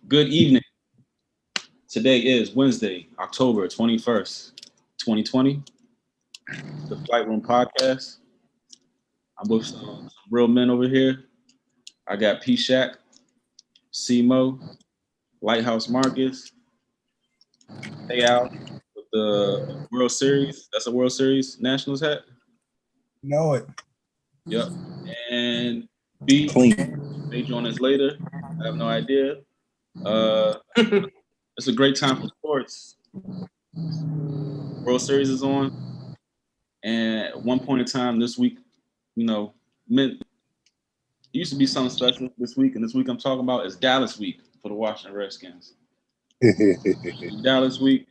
Good evening. Today is Wednesday, October 21st, 2020. The Flight Room Podcast. I'm with some real men over here. I got P Shack, C-Mo, Lighthouse Marcus, Hey Al with the World Series. That's a World Series Nationals hat. Know it. Yep. And B may join us later. I have no idea. It's a great time for sports. World Series is on. And at one point in time this week, meant it used to be something special this week, and this week I'm talking about is Dallas week for the Washington Redskins. Dallas week,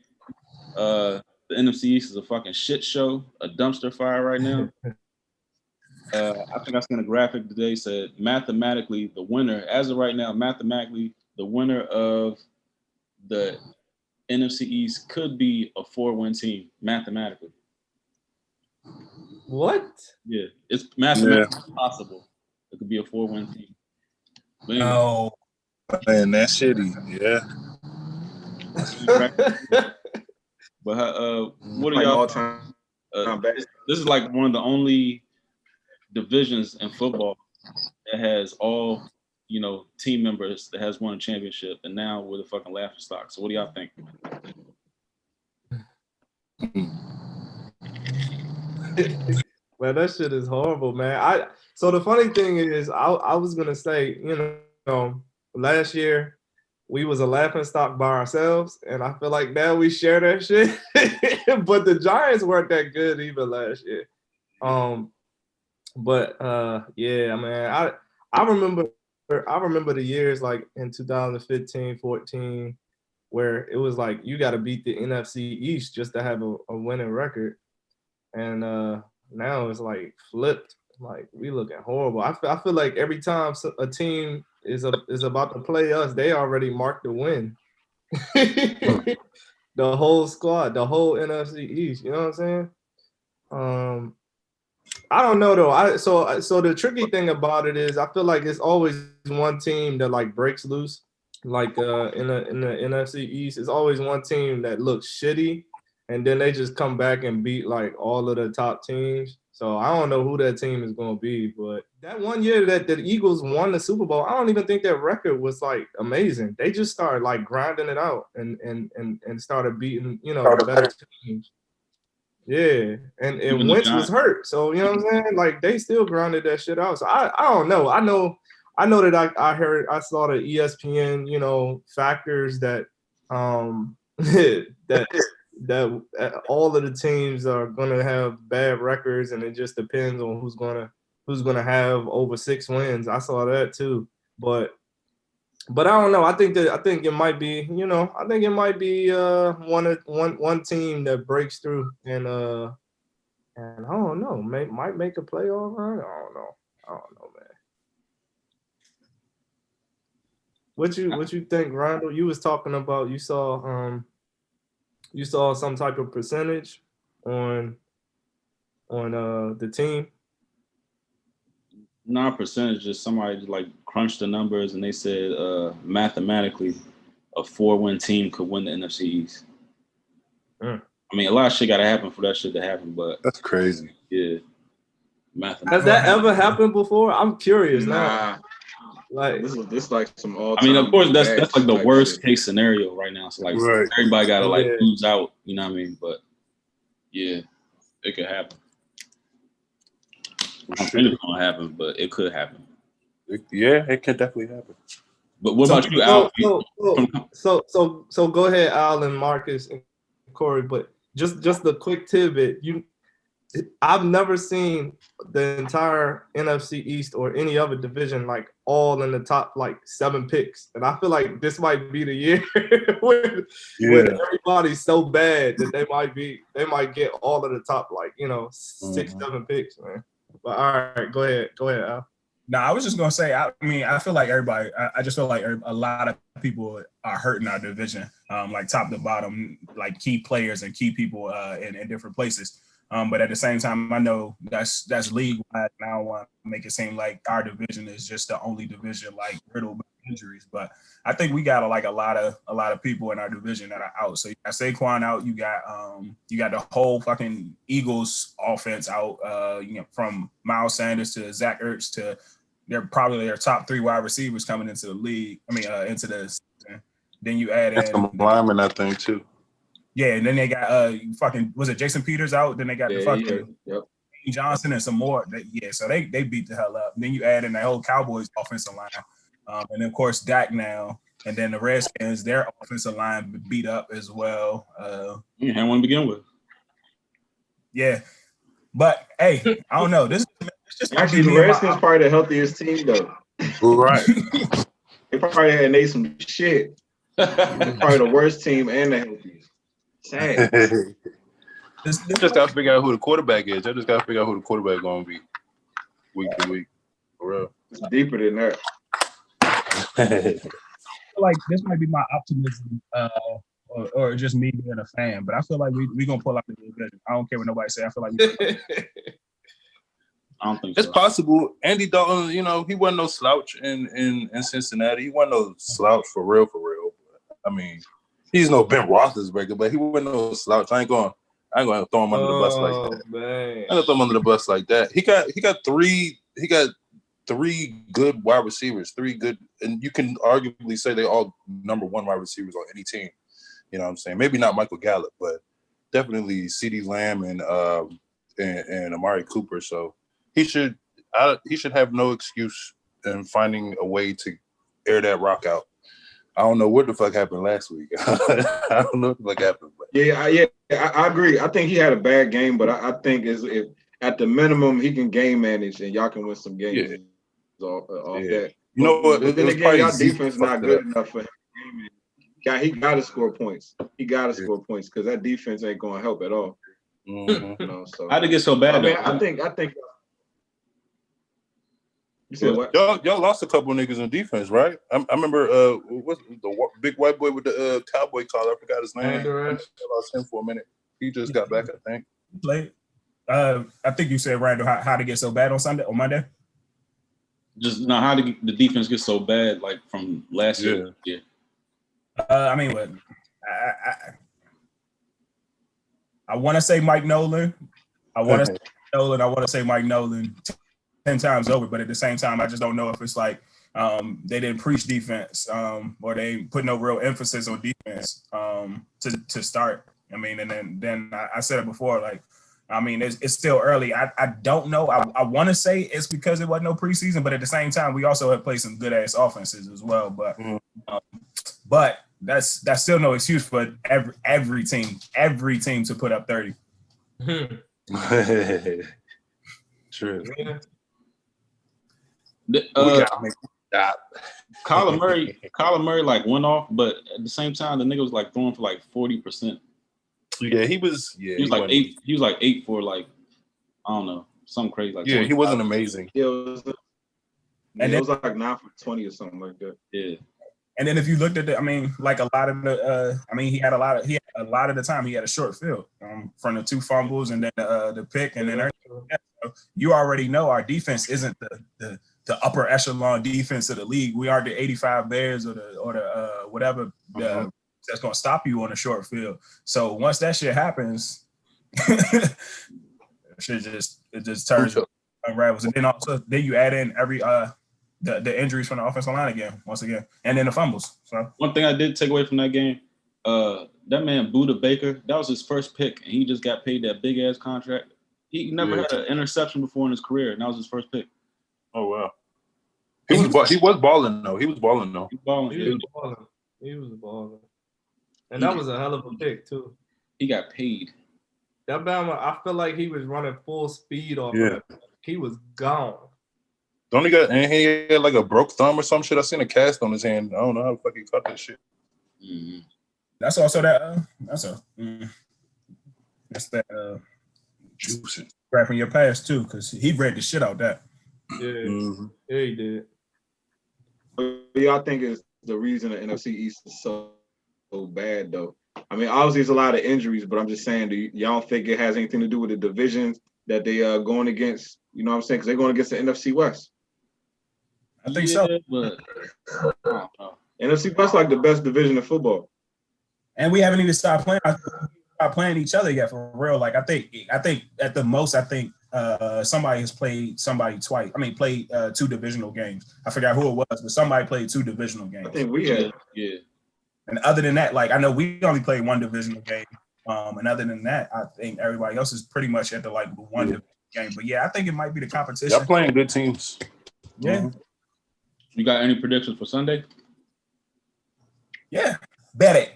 the NFC East is a fucking shit show, a dumpster fire right now. I think I seen a graphic today said mathematically the winner, as of right now, mathematically the winner of the NFC East could be a 4-win team mathematically. What? Yeah, it's mathematically possible. It could be a 4-win team. But anyway, Oh, man, that's shitty. Yeah. But what are y'all? This is like one of the only divisions in football that has all team members that has won a championship, and now we're the fucking laughing stock. So what do y'all think? Man, that shit is horrible, man. So the funny thing is, I was gonna say, last year we was a laughing stock by ourselves, and I feel like now we share that shit. But the Giants weren't that good even last year. Yeah, man, I remember the years like in 2015, 14, where it was like you got to beat the NFC East just to have a winning record, and now it's like flipped. Like we looking horrible. I feel like every time a team is about to play us, they already marked the win. The whole squad, the whole NFC East. You know what I'm saying? I don't know though. So the tricky thing about it is I feel like it's always one team that like breaks loose. Like in the NFC East, it's always one team that looks shitty, and then they just come back and beat like all of the top teams. So I don't know who that team is gonna be, but that one year that the Eagles won the Super Bowl, I don't even think their record was like amazing. They just started like grinding it out and started beating the better teams. Yeah, and Wentz was hurt, so you know what I'm saying. Like they still grounded that shit out. So I don't know. I know that I saw the ESPN factors that that all of the teams are gonna have bad records, and it just depends on who's gonna have over 6 wins. I saw that too, but I don't know. I think it might be one team that breaks through and I don't know, might make a playoff run. I don't know, man. What you think, Randall? You was talking about you saw some type of percentage on the team. Not percentage, just somebody like crunched the numbers and they said mathematically a 4-win team could win the NFC East. I mean, a lot of shit got to happen for that shit to happen, but that's crazy. Yeah, has that ever happened before? I'm curious now. Like this like some all. I mean, of course, that's like the worst case scenario right now. So like everybody got to like lose out. You know what I mean? But yeah, it could happen. I don't think it's gonna happen, but it could happen. It could definitely happen. But what about you, Al? So go ahead, Al and Marcus and Corey. But just a quick tidbit. I've never seen the entire NFC East or any other division like all in the top like 7 picks, and I feel like this might be the year when everybody's so bad that they might get all of the top like 6, 7 picks, man. But all right, go ahead, Al. No, I was just gonna say. I mean, I feel like everybody. I just feel like a lot of people are hurting our division, like top to bottom, like key players and key people in different places. But at the same time, I know that's league wide, and I don't want to make it seem like our division is just the only division like riddled with injuries. But I think we got a lot of people in our division that are out. So you got Saquon out, you got the whole fucking Eagles offense out. From Miles Sanders to Zach Ertz to they're probably their top 3 wide receivers coming into the league. Into the season. Then you add in some linemen, I think, too. Yeah, and then they got was it Jason Peters out? Then they got the fucking Johnson and some more. So they beat the hell up. And then you add in the whole Cowboys offensive line, and of course Dak now, and then the Redskins, their offensive line beat up as well. You had one to begin with. Yeah, but hey, I don't know. This just actually the Redskins probably the healthiest team though. Right. They probably had made some shit. Probably the worst team and the healthiest. Sad. Just gotta figure out who the quarterback is. I just gotta figure out who the quarterback gonna be week to week. For real. It's deeper than that. I feel like this might be my optimism, or just me being a fan, but I feel like we gonna pull out the division. I don't care what nobody say. I feel like I don't think it's possible. Andy Dalton, he wasn't no slouch in Cincinnati. He wasn't no slouch for real. I mean, he's no Ben Roethlisberger, but he wasn't no slouch. I ain't gonna throw him under the bus like that. Man. I gonna throw him under the bus like that. He got three good wide receivers, 3 good, and you can arguably say they're all number 1 wide receivers on any team. You know what I'm saying? Maybe not Michael Gallup, but definitely CeeDee Lamb and Amari Cooper. So he should have no excuse in finding a way to air that rock out. I don't know what the fuck happened last week. I don't know what the fuck happened. But. I agree. I think he had a bad game, but I think if at the minimum he can game manage and y'all can win some games off that. You know what? But then again, y'all defense not good enough for him. He got to score points. He got to score points because that defense ain't going to help at all. Mm-hmm. So how'd it get so bad? I think. You said what? Y'all lost a couple of niggas in defense, right? I remember what's the big white boy with the cowboy collar? I forgot his name. I lost him for a minute. He just got back, I think. Played. I think you said Randall how to get so bad on Monday. Just now, how did the defense get so bad, like from last year? Yeah. I want to say Mike Nolan. I want to say Mike Nolan 10 times over, but at the same time, I just don't know if it's like they didn't preach defense or they put no real emphasis on defense to start. I mean, and then I said it before, like, I mean, it's still early. I don't know. I want to say it's because it wasn't no preseason, but at the same time, we also have played some good ass offenses as well. But that's still no excuse for every team to put up 30. True. Yeah. Kyler Murray like went off, but at the same time, the nigga was like throwing for like 40%. Yeah, he was. Yeah, he was like 8. He was like 8 for like I don't know, something crazy like. Yeah, he wasn't amazing. Yeah, it was like 9 for 20 or something like that. Yeah. And then if you looked at like a lot of the, he had a lot of the time he had a short field from the 2 fumbles and then the pick and then everything. So you already know our defense isn't the upper echelon defense of the league. We are the 85 Bears or the whatever that's going to stop you on a short field. So once that shit happens, it just turns unravels. And then you add in every the injuries from the offensive line once again, and then the fumbles. So one thing I did take away from that game, that man Buda Baker, that was his first pick, and he just got paid that big ass contract. He never had an interception before in his career, and that was his first pick. Oh wow. He was balling though. He was balling. And that was a hell of a pick too. He got paid. That Bama, I feel like he was running full speed off of it. He was gone. Don't he had like a broke thumb or some shit? I seen a cast on his hand. I don't know how the fuck he cut that shit. Mm-hmm. That's also that. That's that. Juicing. Right from your past too, because he read the shit out that. Yeah, yeah, he did. But y'all think is the reason the NFC East is so bad though? I mean, obviously it's a lot of injuries, but I'm just saying, y'all think it has anything to do with the divisions that they are going against? You know what I'm saying? Because they're going against the NFC West. I think so. But I don't know. NFC West like the best division of football. And we haven't even started playing each other yet for real. Like I think at the most, somebody has played somebody twice. I mean, played 2 divisional games. I forgot who it was, but somebody played 2 divisional games. I think we had. Yeah. And other than that, like I know we only played 1 divisional game. And other than that, I think everybody else is pretty much at the like 1 divisional game. But yeah, I think it might be the competition. Y'all playing good teams. Yeah. Mm-hmm. You got any predictions for Sunday? Yeah. Bet it.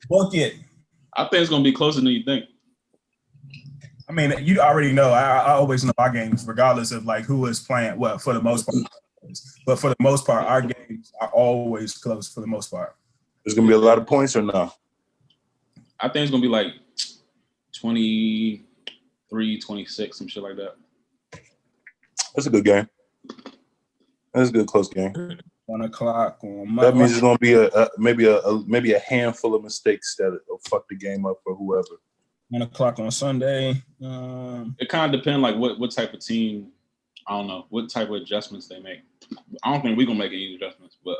Book it. I think it's gonna be closer than you think. I mean, you already know. I always know our games, regardless of like who is playing. Well, for the most part, but for the most part, our games are always close. For the most part, There's gonna be a lot of points or no? I think it's gonna be like 23, 26, some shit like that. That's a good game. That's a good close game. 1 o'clock on That means it's gonna be maybe a handful of mistakes that'll fuck the game up for whoever. 1 o'clock on Sunday. It kind of depends, like what type of team. I don't know what type of adjustments they make. I don't think we're gonna make any adjustments, but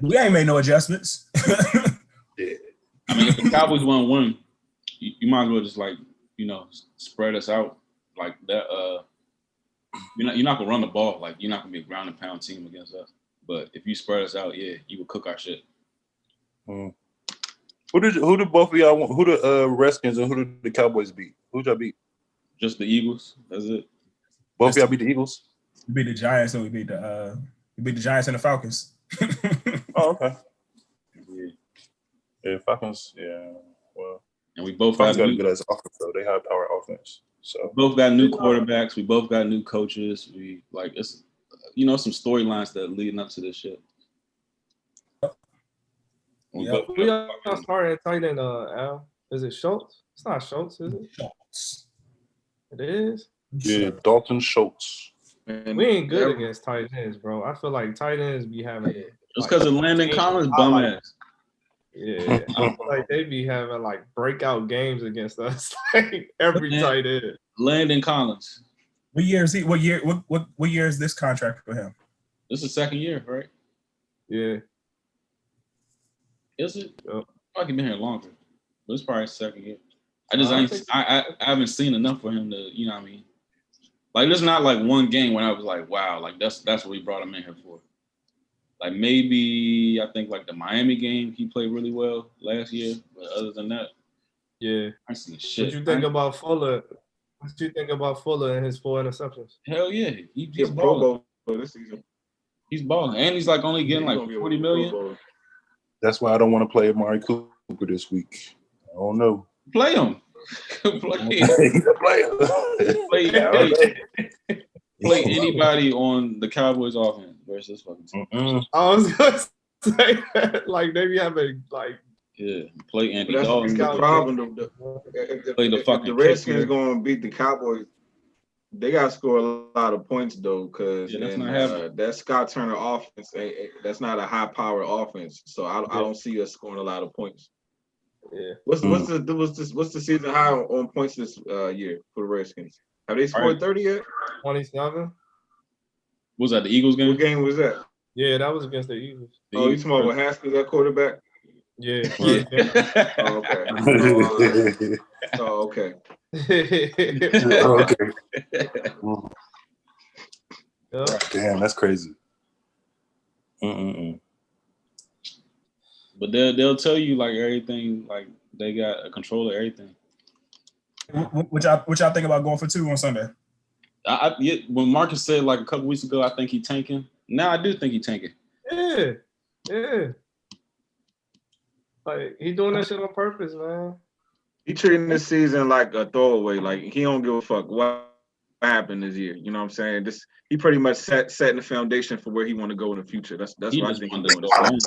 We ain't made no adjustments. Yeah. I mean, if the Cowboys want to win, you might as well just like spread us out like that. You're not gonna run the ball, like you're not gonna be a ground and pound team against us. But if you spread us out, yeah, you would cook our shit. Who did both of y'all want? Who the Redskins and who did the Cowboys beat? Who'd y'all beat? Just the Eagles. That's it. Both of y'all beat the Eagles? We beat the Giants and we beat the Giants and the Falcons. Oh, okay. Yeah. Yeah, Falcons. Yeah. Well, And we both Falcons got a new, good ass offense though. They have power offense. So both got new quarterbacks. We both got new coaches. We like it's some storylines that are leading up to this shit. We Yeah. both We got are fucking- starting at tight end, Al. Is it Schultz? It's not Schultz, is it? Schultz. It is. yeah, Dalton Schultz. And We ain't good against tight ends, bro. I feel like tight ends be having It's because of Landon Collins, I like- bumbass. Yeah, I feel like they be having like breakout games against us, like every Yeah. tight end. Landon Collins. What year is he? What year is this contract for him? This is second year, right? Yeah, Is it? Yep. I like he been here longer, but it's probably second year. I just I ain't. think- I haven't seen enough for him to, you know what I mean. Like there's not like one game when I was like, wow, like that's what we brought him in here for. Like maybe I think like the Miami game he played really well last year, but other than that, yeah. I ain't seen shit. What you think about Fuller? What you think about Fuller and his 4 interceptions? Hell yeah, he's he's a Pro balling. Bowl this season. He's balling, and he's like only getting He's like gonna be a 40 Pro million. Bowler. That's why I don't want to play Amari Cooper this week. I don't know. Play him. He's a player. Play anybody on the Cowboys offense versus fucking team. I was gonna say that, like they be having like Yeah, play Andy But that's Dalton. the problem. Play the If fucking the Redskins kicker. going to beat the Cowboys, they got to score a lot of points though, because Yeah, that's not happening. that Scott Turner offense, that's not a high-powered offense. So I don't see us scoring a lot of points. yeah. What's the season high on points this year for the Redskins? Have they scored Right. 30 yet? 27. Was that the Eagles game? What game was that? Yeah, that was against the Eagles. The Oh, you Eagles. talking about with Haskins at quarterback? Yeah. Yeah. Oh, okay. Oh, okay. Okay. Yeah. Damn, that's crazy. Mm-mm-mm. But they'll tell you like everything, like they got a control of everything. What y'all think about going for 2 on Sunday? When Marcus said like a couple weeks ago, I think he tanking. Now I do think he tanking. Yeah. Yeah. Like he doing that shit on purpose, man. He treating this season like a throwaway. Like he don't give a fuck what happened this year. You know what I'm saying? He pretty much setting the foundation for where he want to go in the future. That's He what I just think wanted he's to doing. go home.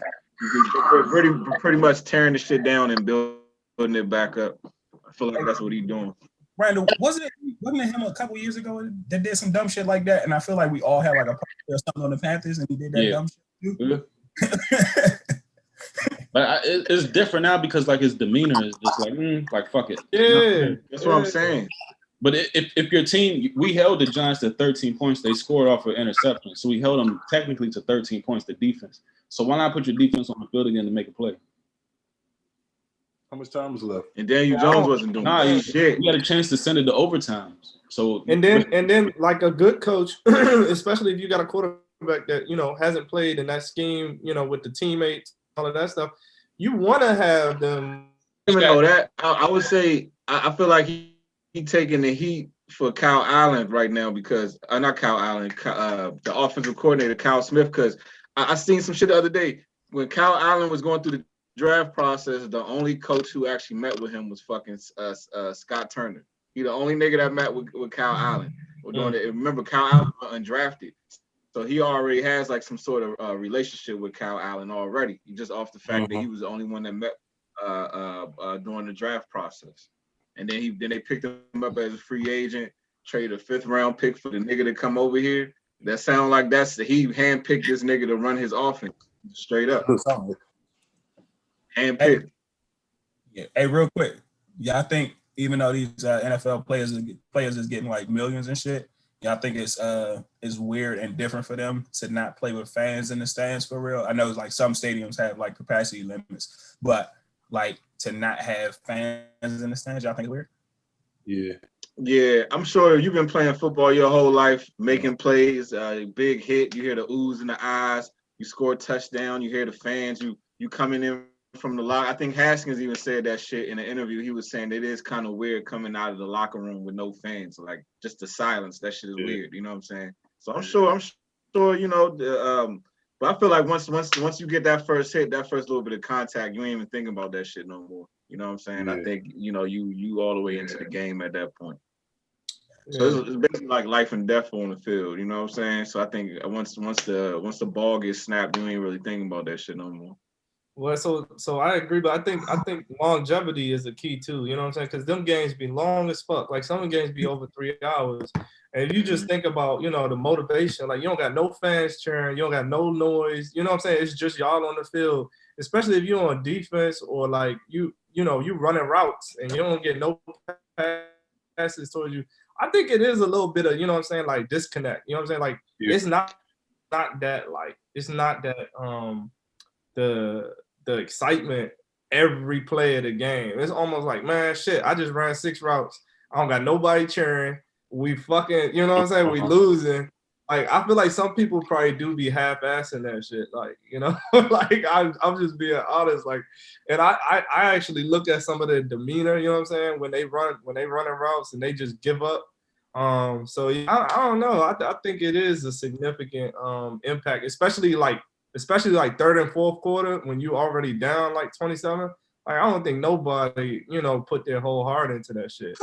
He's pretty much tearing the shit down and building it back up. I feel like that's what he's doing. Randall, wasn't it him a couple years ago that did some dumb shit like that? And I feel like we all had like a poster or something on the Panthers, and he did that Yeah. dumb shit too. But it's different now because like his demeanor is just like fuck it. Yeah, that's what I'm saying. But if your team, we held the Giants to 13 points, they scored off of interception. So we held them technically to 13 points, the defense. So why not put your defense on the field again to make a play? How much time was left? And Daniel Jones wasn't doing shit. You got a chance to send it to overtimes. So and then like a good coach, especially if you got a quarterback that hasn't played in that scheme, with the teammates, all of that stuff, you want to have them. Even though that, I would say, I feel like he taking the heat for Kyle Allen right now because not Kyle Allen, the offensive coordinator Kyle Smith, because I seen some shit the other day when Kyle Allen was going through the draft process. The only coach who actually met with him was fucking Scott Turner. He the only nigga that met with Kyle Allen. We're doing it. Remember, Kyle Allen was undrafted, so he already has like some sort of relationship with Kyle Allen already. Just off the fact that he was the only one that met during the draft process. And then they picked him up as a free agent, traded a 5th round pick for the nigga to come over here. That sound like he handpicked this nigga to run his offense straight up. Handpicked. Yeah. Hey, real quick. Yeah, I think even though these NFL players is getting like millions and shit, yeah, I think it's weird and different for them to not play with fans in the stands for real. I know like some stadiums have like capacity limits, but like to not have fans in the stands, y'all think it's weird? Yeah, I'm sure you've been playing football your whole life, making plays, big hit, you hear the oohs in the eyes, you score a touchdown, you hear the fans, you coming in from the locker. I think Haskins even said that shit in an interview. He was saying it is kind of weird coming out of the locker room with no fans, like just the silence. That shit is weird. You know what I'm saying? So I'm sure, but I feel like once you get that first hit, that first little bit of contact, you ain't even thinking about that shit no more. You know what I'm saying? I think you all the way into the game at that point. So it's basically like life and death on the field. You know what I'm saying? So I think once the ball gets snapped, you ain't really thinking about that shit no more. Well, so I agree, but I think longevity is the key too. You know what I'm saying? Because them games be long as fuck. Like some games be over 3 hours, and if you just think about the motivation, like you don't got no fans cheering, you don't got no noise. You know what I'm saying? It's just y'all on the field. Especially if you're on defense or like you running routes and you don't get no passes towards you. I think it is a little bit of like disconnect. You know what I'm saying? Like it's not that like it's not that the excitement every play of the game. It's almost like, man, shit, I just ran 6 routes. I don't got nobody cheering. We fucking, you know what I'm saying? We losing. Like, I feel like some people probably do be half-assing that shit. Like, like I'm just being honest. Like, and I actually look at some of their demeanor, you know what I'm saying? When they running routes and they just give up. So I don't know. I think it is a significant impact, especially like 3rd and 4th quarter when you already down like 27. Like I don't think nobody, put their whole heart into that shit.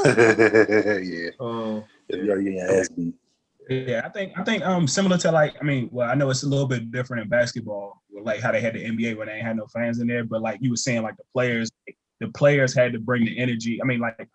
Yeah, I think similar to like, I know it's a little bit different in basketball, like how they had the NBA when they ain't had no fans in there, but like you were saying, like the players had to bring the energy. Like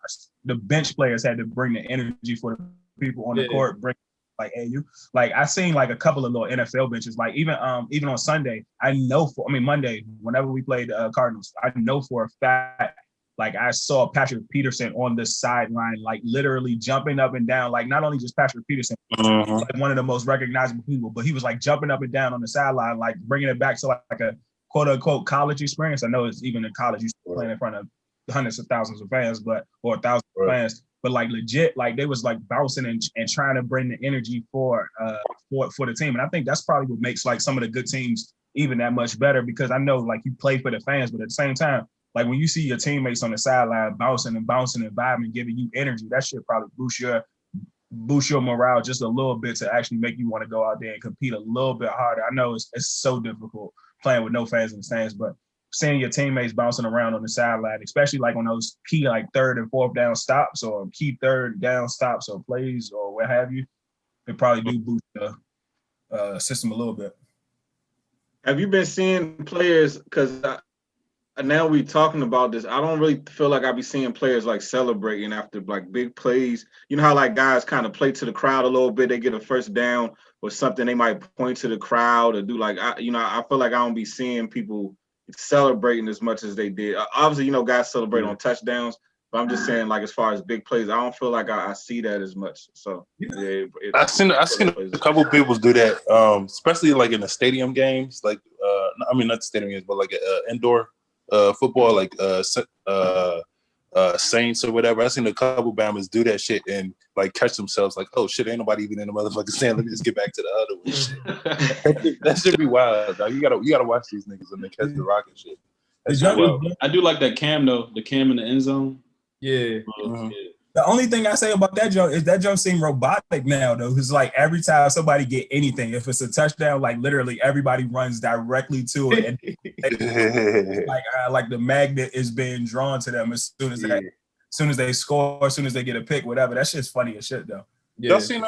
the bench players had to bring the energy for the people on the court, bring like, hey, like I seen like a couple of little NFL benches, like even on Sunday, Monday, whenever we played the Cardinals, I know for a fact, like I saw Patrick Peterson on the sideline, like literally jumping up and down, like not only just Patrick Peterson, like one of the most recognizable people, but he was like jumping up and down on the sideline, like bringing it back to like a quote unquote college experience. I know it's even in college, you're playing in front of hundreds of thousands of fans, or thousands of fans. But like legit, like they was like bouncing and trying to bring the energy for the team. And I think that's probably what makes like some of the good teams even that much better, because I know like you play for the fans, but at the same time, like when you see your teammates on the sideline bouncing and vibing, giving you energy, that shit probably boost your morale just a little bit to actually make you want to go out there and compete a little bit harder. I know it's so difficult playing with no fans in the stands, but seeing your teammates bouncing around on the sideline, especially like on those key like 3rd and 4th down stops or key 3rd down stops or plays or what have you, it probably do boost the system a little bit. Have you been seeing players, because now we talking about this, I don't really feel like I be seeing players like celebrating after like big plays. You know how like guys kind of play to the crowd a little bit, they get a first down or something, they might point to the crowd or do like, I feel like I don't be seeing people celebrating as much as they did. Obviously, guys celebrate on touchdowns, But I'm just saying, like, as far as big plays, I don't feel like I see that as much. So yeah, I seen a couple people do that, especially like in the stadium games, like I mean not the stadium games, but like indoor football, like Saints or whatever. I seen a couple Bammers do that shit and like catch themselves like, oh shit, ain't nobody even in the motherfucking stand. Let me just get back to the other one. Shit. That should be wild, dog. You gotta watch these niggas when they catch the rocket shit. I do like that cam though. The cam in the end zone. Yeah. Mm-hmm. The only thing I say about that joke is that joke seem robotic now though. It's like every time somebody get anything, if it's a touchdown, like literally everybody runs directly to it, and like the magnet is being drawn to them as soon as they score, as soon as they get a pick, whatever. That shit's funny as shit though. Yeah. Y'all seen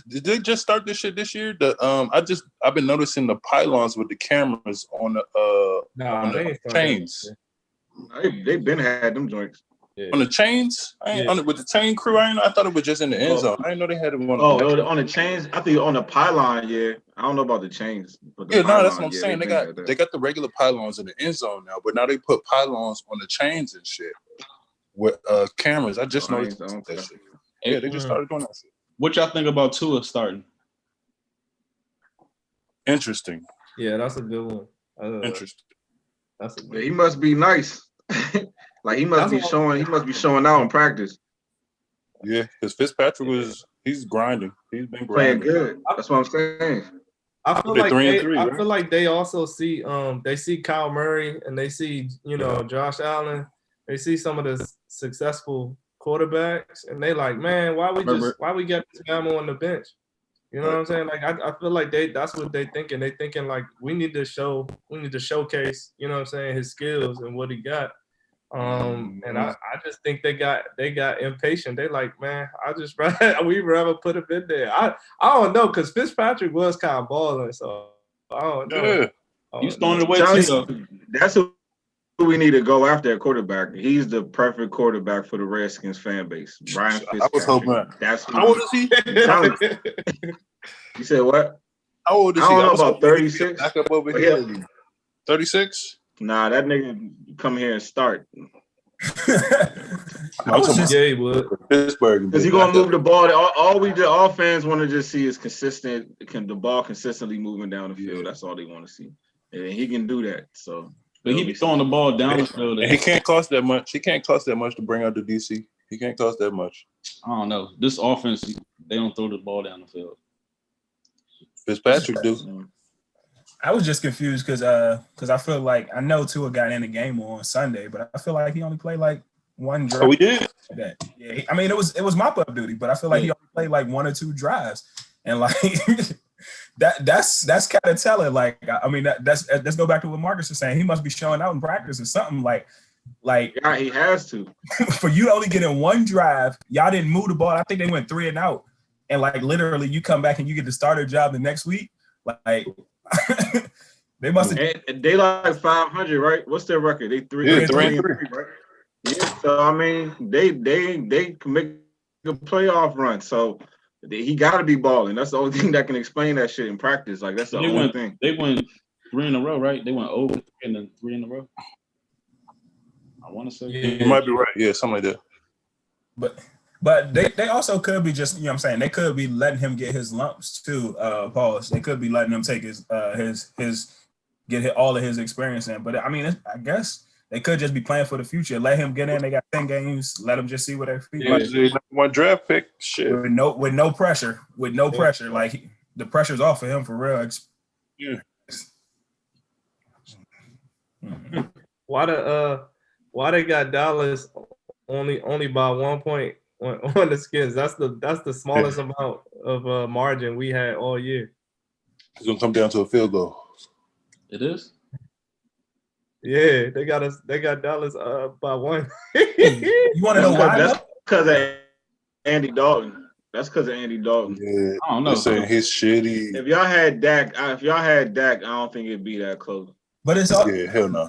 did they just start this shit this year? I've been noticing the pylons with the cameras on the chains. They've been had them joints. Yeah. On the chains, with the chain crew. I thought it was just in the end zone. I didn't know they had it on. On the chains. I think on the pylon. Yeah, I don't know about the chains. But the pylon, that's what I'm saying. They got the regular pylons in the end zone now, but now they put pylons on the chains and shit with cameras. I just noticed that shit. Yeah, they just started doing that shit. What y'all think about Tua starting? Interesting. Yeah, that's a good one. Interesting. He must be nice. Like he must be showing out in practice. Yeah, because Fitzpatrick he's grinding. He's been playing grinding. good. That's what I'm saying. I feel like they also see they see Kyle Murray and they see Josh Allen. They see some of the successful quarterbacks and they like, man, why we got this guy on the bench? You know what I'm saying? Like I feel like that's what they thinking. They thinking like we need to showcase, you know what I'm saying, his skills and what he got. And I just think they got impatient. They like, man, we'd rather put him in there. I don't know, because Fitzpatrick was kind of balling, so I don't know. Yeah. He's throwing it away too. That's who we need to go after at quarterback. He's the perfect quarterback for the Redskins fan base. Ryan Fitzpatrick. I was hoping. That's how old is he? You said what? How old is he? I don't know about 36. Back up over here. 36? Nah, that nigga come here and start. Pittsburgh. Because he's gonna move the ball. All fans want to just see is the ball consistently moving down the field. That's all they want to see. And he can do that. So but he be throwing the ball down the field. And he can't cost that much. He can't cost that much to bring out the DC. He can't cost that much. I don't know. This offense, they don't throw the ball down the field. Fitzpatrick do. I was just confused because I feel like I know Tua got in the game on Sunday, but I feel like he only played like one drive. Oh, we did. Yeah, I mean it was mop up duty, but I feel like he only played like 1 or 2 drives, and like that's kind of telling. Like I mean let's go back to what Marcus was saying. He must be showing out in practice or something. Like yeah, he has to. For you to only get in 1 drive, y'all didn't move the ball. I think they went 3 and out, and like literally you come back and you get the starter job the next week, like. They must have. They like 500, right? What's their record? They 3 and 3, right? Yeah. So I mean, they can make a playoff run. So he got to be balling. That's the only thing that can explain that shit in practice. Like that's the only thing. They went 3 in a row, right? They went over and then 3 in a row. I want to say. Yeah. You might be right. Yeah, something like that. But they also could be just, you know what I'm saying, they could be letting him get his lumps too, pause. They could be letting him take his get all of his experience in. But I mean, I guess they could just be playing for the future. Let him get in. They got 10 games. Let him just see what they feel like. One draft pick, shit. With no pressure. Like the pressure's off for him for real. Yeah. Why they got Dallas only by 1 point on the Skins? That's the smallest amount of margin we had all year. It's gonna come down to a field goal. It is. Yeah, they got Dallas by 1. You want to know why? That's because of Andy Dalton. That's because of Andy Dalton. Yeah, I don't know. Saying he's shitty. If y'all had Dak, I don't think it'd be that close. But it's all hell no.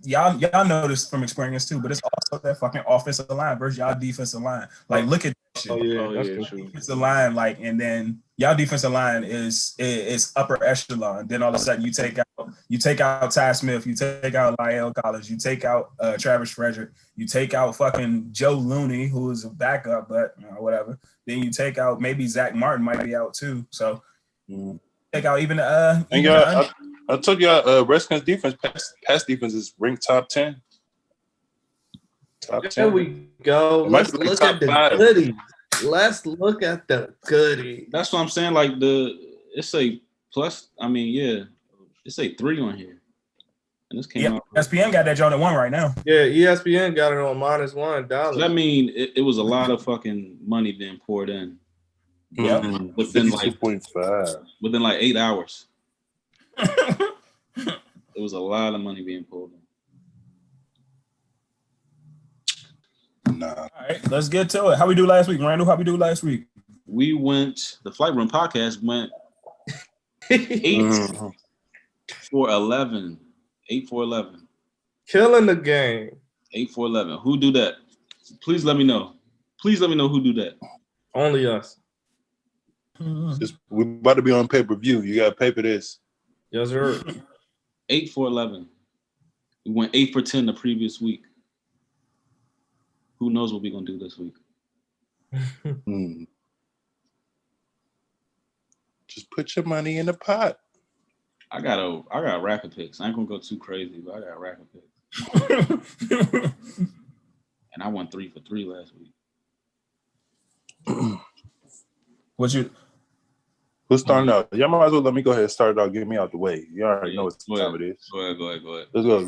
Y'all know this from experience too. But it's also that fucking offensive line versus y'all defensive line. Like, look at that shit. That's true. Defensive line, like, and then y'all defensive line is upper echelon. Then all of a sudden you take out You take out Ty Smith, you take out Lyle Collins, you take out Travis Frederick, you take out fucking Joe Looney, who is a backup, but whatever. Then you take out maybe Zach Martin might be out too. So take out even and y'all, I told y'all, Redskins defense, pass defense is ranked top 10. Top 10. There we go. Let's look at the goodies. Let's look at the goodies. That's what I'm saying. Like it's a plus. I mean, yeah, it's a 3 on here, and this came out. ESPN got that joint at 1 right now. Yeah, ESPN got it on -$1. So that mean it was a lot of fucking money being poured in. Yeah, within 2.5. Within like 8 hours. It was a lot of money being pulled in. Nah. All right, let's get to it. How we do last week, Randall? How we do last week? We went. The Flight Room podcast went 8 for 11. 8 for 11. Killing the game. 8 for 11. Who do that? Please let me know. Please let me know who do that. Only us. We're about to be on pay-per-view. You got to pay for this. Yes, sir. 8 for 11. We went 8 for 10 the previous week. Who knows what we're going to do this week? Just put your money in the pot. I got rapid picks. I ain't going to go too crazy, but I got rapid picks. And I won 3 for 3 last week. Who's starting out? Y'all might as well let me go ahead and start it out. Get me out the way. You already know what time it is. Go ahead. Let's go.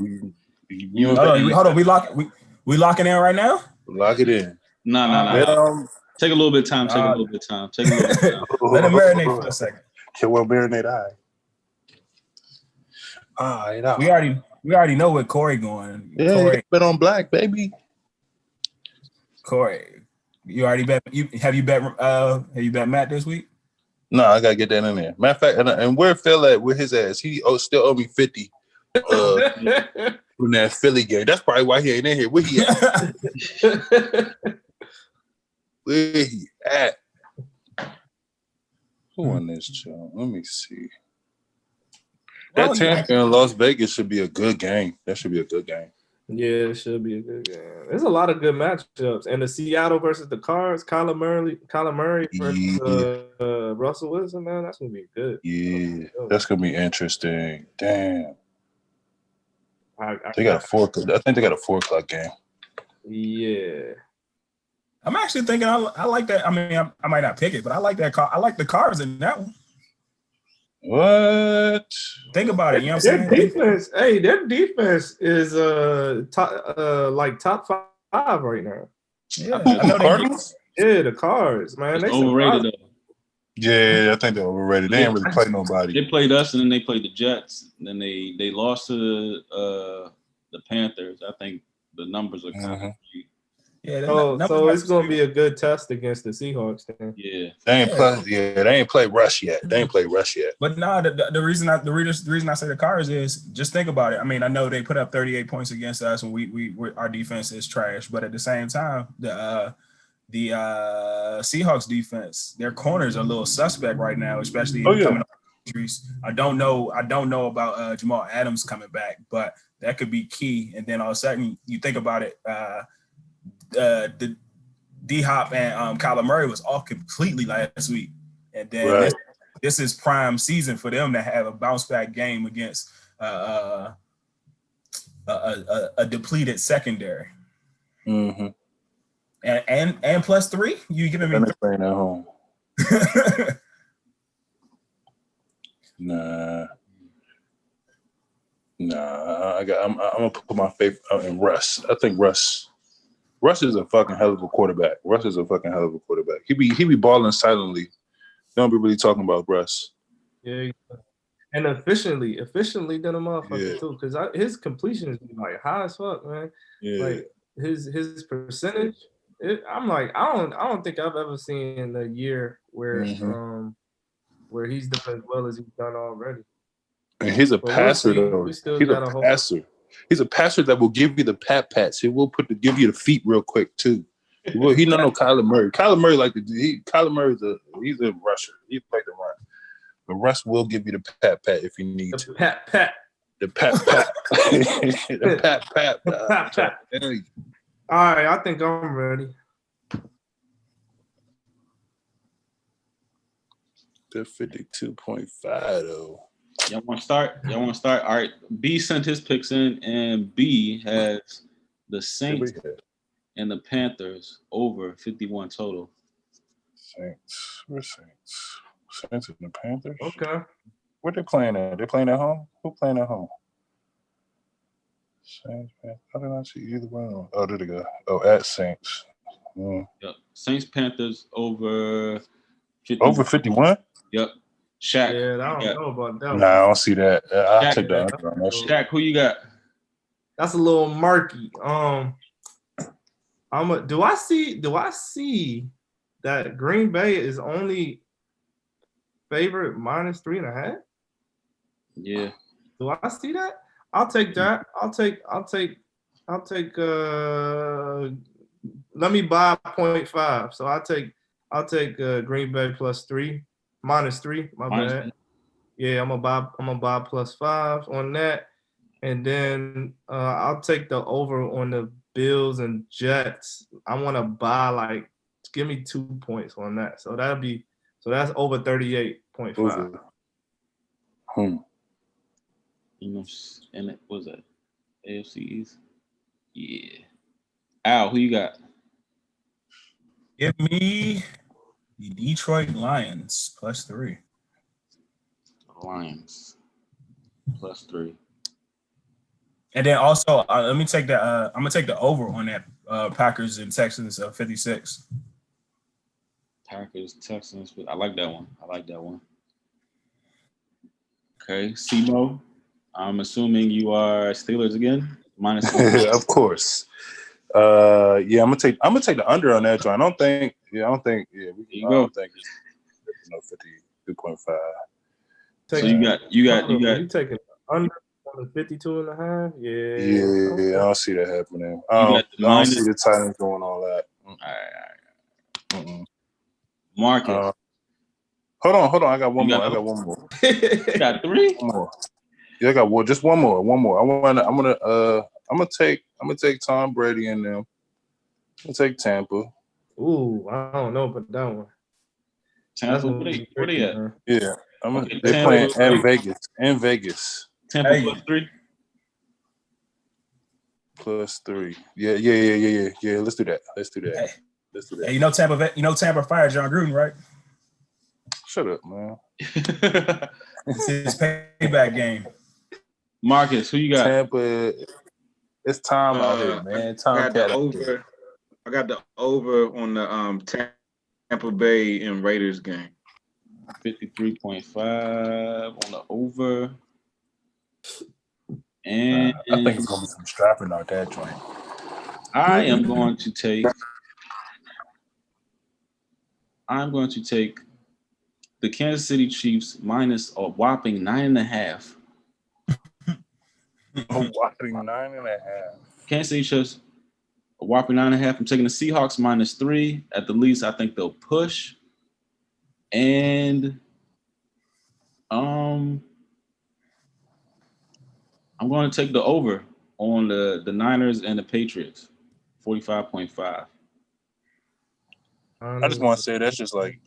Hold on. We locking in right now? Lock it in. No. Take a little bit of time. Let it marinate for a second. It will marinate eye. All right. We already know where Corey going. Yeah, Corey, bet on black, baby. Corey, you already bet. Have you bet Matt this week? No, I gotta get that in there. Matter of fact, and where Phil at with his ass? He still owe me 50 from that Philly game. That's probably why he ain't in here. Where he at? Where he at? Who won this show? Let me see. That Tampa in Las Vegas should be a good game. That should be a good game. Yeah, it should be a good game. There's a lot of good matchups. And the Seattle versus the Cards, Kyler Murray versus Russell Wilson, man, that's going to be good. Yeah, that's going to be interesting. Damn. They got a 4 o'clock. I think they got a 4 o'clock game. Yeah. I'm actually thinking I like that. I mean, I might not pick it, but I like that car. I like the Cards in that one. What? Think about it. You know what I'm saying? Their defense is top 5 right now. Yeah, the Cardinals? Yeah, the Cards, man. They overrated though. Yeah, I think they're overrated. They ain't really play nobody. They played us, and then they played the Jets. And then they lost to the Panthers. I think the numbers are kind of yeah. So it's gonna be a good test against the Seahawks then. Yeah, they ain't played Rush yet. But no, the reason I say the Cards is just think about it. I mean, I know they put up 38 points against us, and we our defense is trash. But at the same time, the Seahawks defense, their corners are a little suspect right now, especially coming up injuries. I don't know about Jamal Adams coming back, but that could be key. And then all of a sudden, you think about it. The D-Hop and Kyler Murray was off completely last week. And then this is prime season for them to have a bounce back game against a depleted secondary. Mm-hmm. And +3, you giving me playing at home. Nah. I'm gonna put my faith in Russ. I think Russ is a fucking hell of a quarterback. He be balling silently. Don't be really talking about Russ. Yeah, and efficiently than a motherfucker too. Because his completion is like high as fuck, man. Yeah. Like his percentage. I'm like I don't think I've ever seen a year where where he's done as well as he's done already. And he's a passer though. He's a passer. He's a passer that will give you the pats. He will give you the feet real quick too. He don't know Kyler Murray. Kyler Murray he's a rusher. He like to run. But Russ will give you the pat if you need to. Pat. The pap. The pap. There you go. All right, I think I'm ready. The 52.5 though. Y'all want to start? All right. B sent his picks in, and B has the Saints and the Panthers over 51 total. Saints. We're Saints. Saints and the Panthers. Okay. Where they playing at? They playing at home? Who playing at home? Saints, Panthers. How did I see either one? Oh, there they go. Oh, at Saints. Yep. Saints Panthers over 50. Over 51? Yep. Shaq. Yeah, I don't know about that one. Nah, I don't see that. I'll take that. Shaq, who you got? That's a little murky. Do I see that Green Bay is only favorite minus 3.5? Yeah. Do I see that? I'll take that. I'll take let me buy 0.5. So I'll take Green Bay minus 3, my bad. Yeah, I'm gonna buy +5 on that. And then I'll take the over on the Bills and Jets. I want to buy give me 2 points on that. So that's over 38.5. You know, and it was that NFC East. Yeah. Al, who you got? Give me the Detroit Lions +3. Lions +3. And then also, let me take the. I'm gonna take the over on that Packers and Texans 56. Packers, Texans. I like that one. Okay, Simo. I'm assuming you are Steelers again. Minus. Of course. Yeah, I'm gonna take the under on that joint. I don't think. Yeah, I don't think it's 52.5. So you taking under on the 52.5? Yeah. Yeah, Okay. I don't see that happening. I don't see the Titans doing all that. All right. Marcus. Hold on. I got one more. You got 3? One more. Yeah, I got just one more. I'm gonna take Tom Brady in them. I'm gonna take Tampa. Ooh, I don't know about that one. Tampa, where they at? Yeah, they're playing at Vegas. In Vegas. Tampa +3. +3. Yeah. Let's do that. Hey, you know Tampa fired John Gruden, right? Shut up, man. It's his payback game. Marcus, who you got? Tampa. It's Tom out here, man. I got the over on the Tampa Bay and Raiders game. 53.5 on the over. And I think it's gonna be some strapping out that joint. I am going to take the Kansas City Chiefs minus a whopping 9.5. A whopping 9.5. Kansas City Chiefs a whopping 9.5. I'm taking the Seahawks -3. At the least, I think they'll push. And I'm going to take the over on the Niners and the Patriots, 45.5. I just want to say that's just like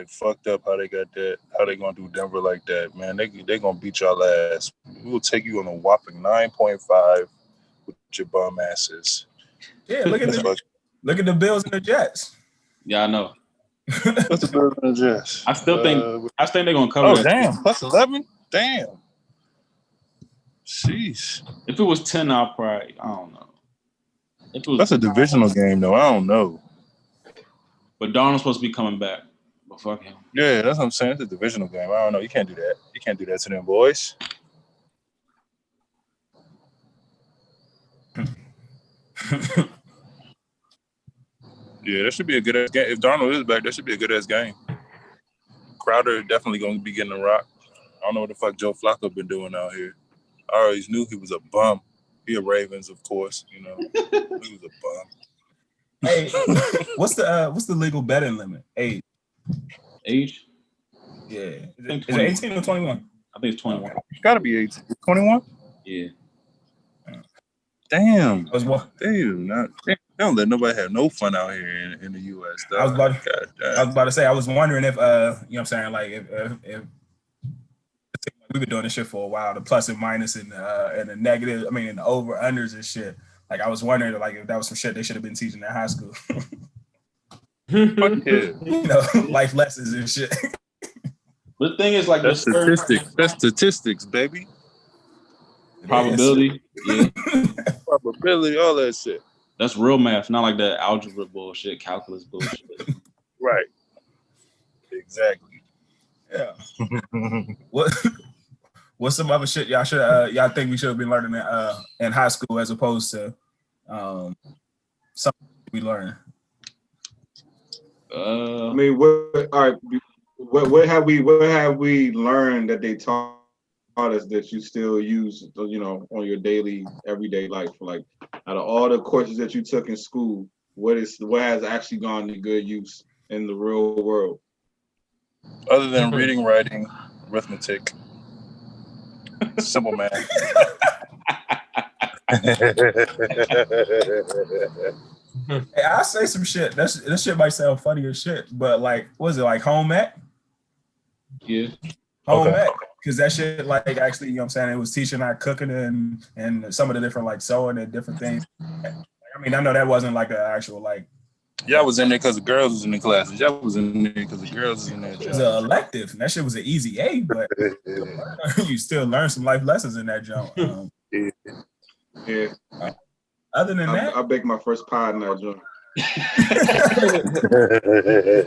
fucked up how they got that. How they gonna do Denver like that, man? They gonna beat y'all ass. We will take you on a whopping 9.5 with your bum asses. Yeah, look at the Bills and the Jets. Yeah, I know. What's the Bills and the Jets? I still think they're gonna cover. Oh that. damn! +11. Damn. Sheesh. If it was 10, I'll probably. I don't know. That's a divisional game, though. I don't know. But Darnold's supposed to be coming back. But fuck him. Yeah, that's what I'm saying. It's a divisional game. I don't know. You can't do that. You can't do that to them boys. Yeah, that should be a good ass game. If Darnold is back, that should be a good ass game. Crowder definitely going to be getting a rock. I don't know what the fuck Joe Flacco been doing out here. I always knew he was a bum. He a Ravens, of course. You know, he was a bum. Hey, what's the legal betting limit? Age? Yeah. Is it 18 or 21? I think it's 21. It's got to be 18. 21? Yeah. Damn. I was They don't let nobody have no fun out here in the U.S. Though. I was about to say, I was wondering if, you know what I'm saying, like if we've been doing this shit for a while, the plus and minus and the negative, I mean, and the over unders and shit. Like, I was wondering, like, if that was some shit they should have been teaching in high school. Yeah. You know, life lessons and shit. But the thing is, like, That's statistics. That's statistics, baby. probability. Yeah, Probability, all that shit. that's real math, not like that algebra bullshit, calculus bullshit. Right. Exactly. Yeah. What's some other shit y'all think we should have been learning in high school as opposed to something we learned? I mean, what have we learned that they taught us that you still use, you know, on your daily, everyday life? Like, out of all the courses that you took in school, what has actually gone to good use in the real world? Other than reading, writing, arithmetic, simple math. Hey, I say some shit. That shit might sound funny as shit, but like, what is it, like home ec? Yeah. Home Okay. ec. Because that shit, like, actually, you know what I'm saying, it was teaching our cooking and some of the different, like, sewing and different things. I mean, I know that wasn't like an actual, like, Y'all was in there because the girls was in the classes. Y'all was in there because the girls was in there. it was an elective, and that shit was an easy A, but you still learn some life lessons in that jump. Yeah. Other than that, I baked my first pie in that joint.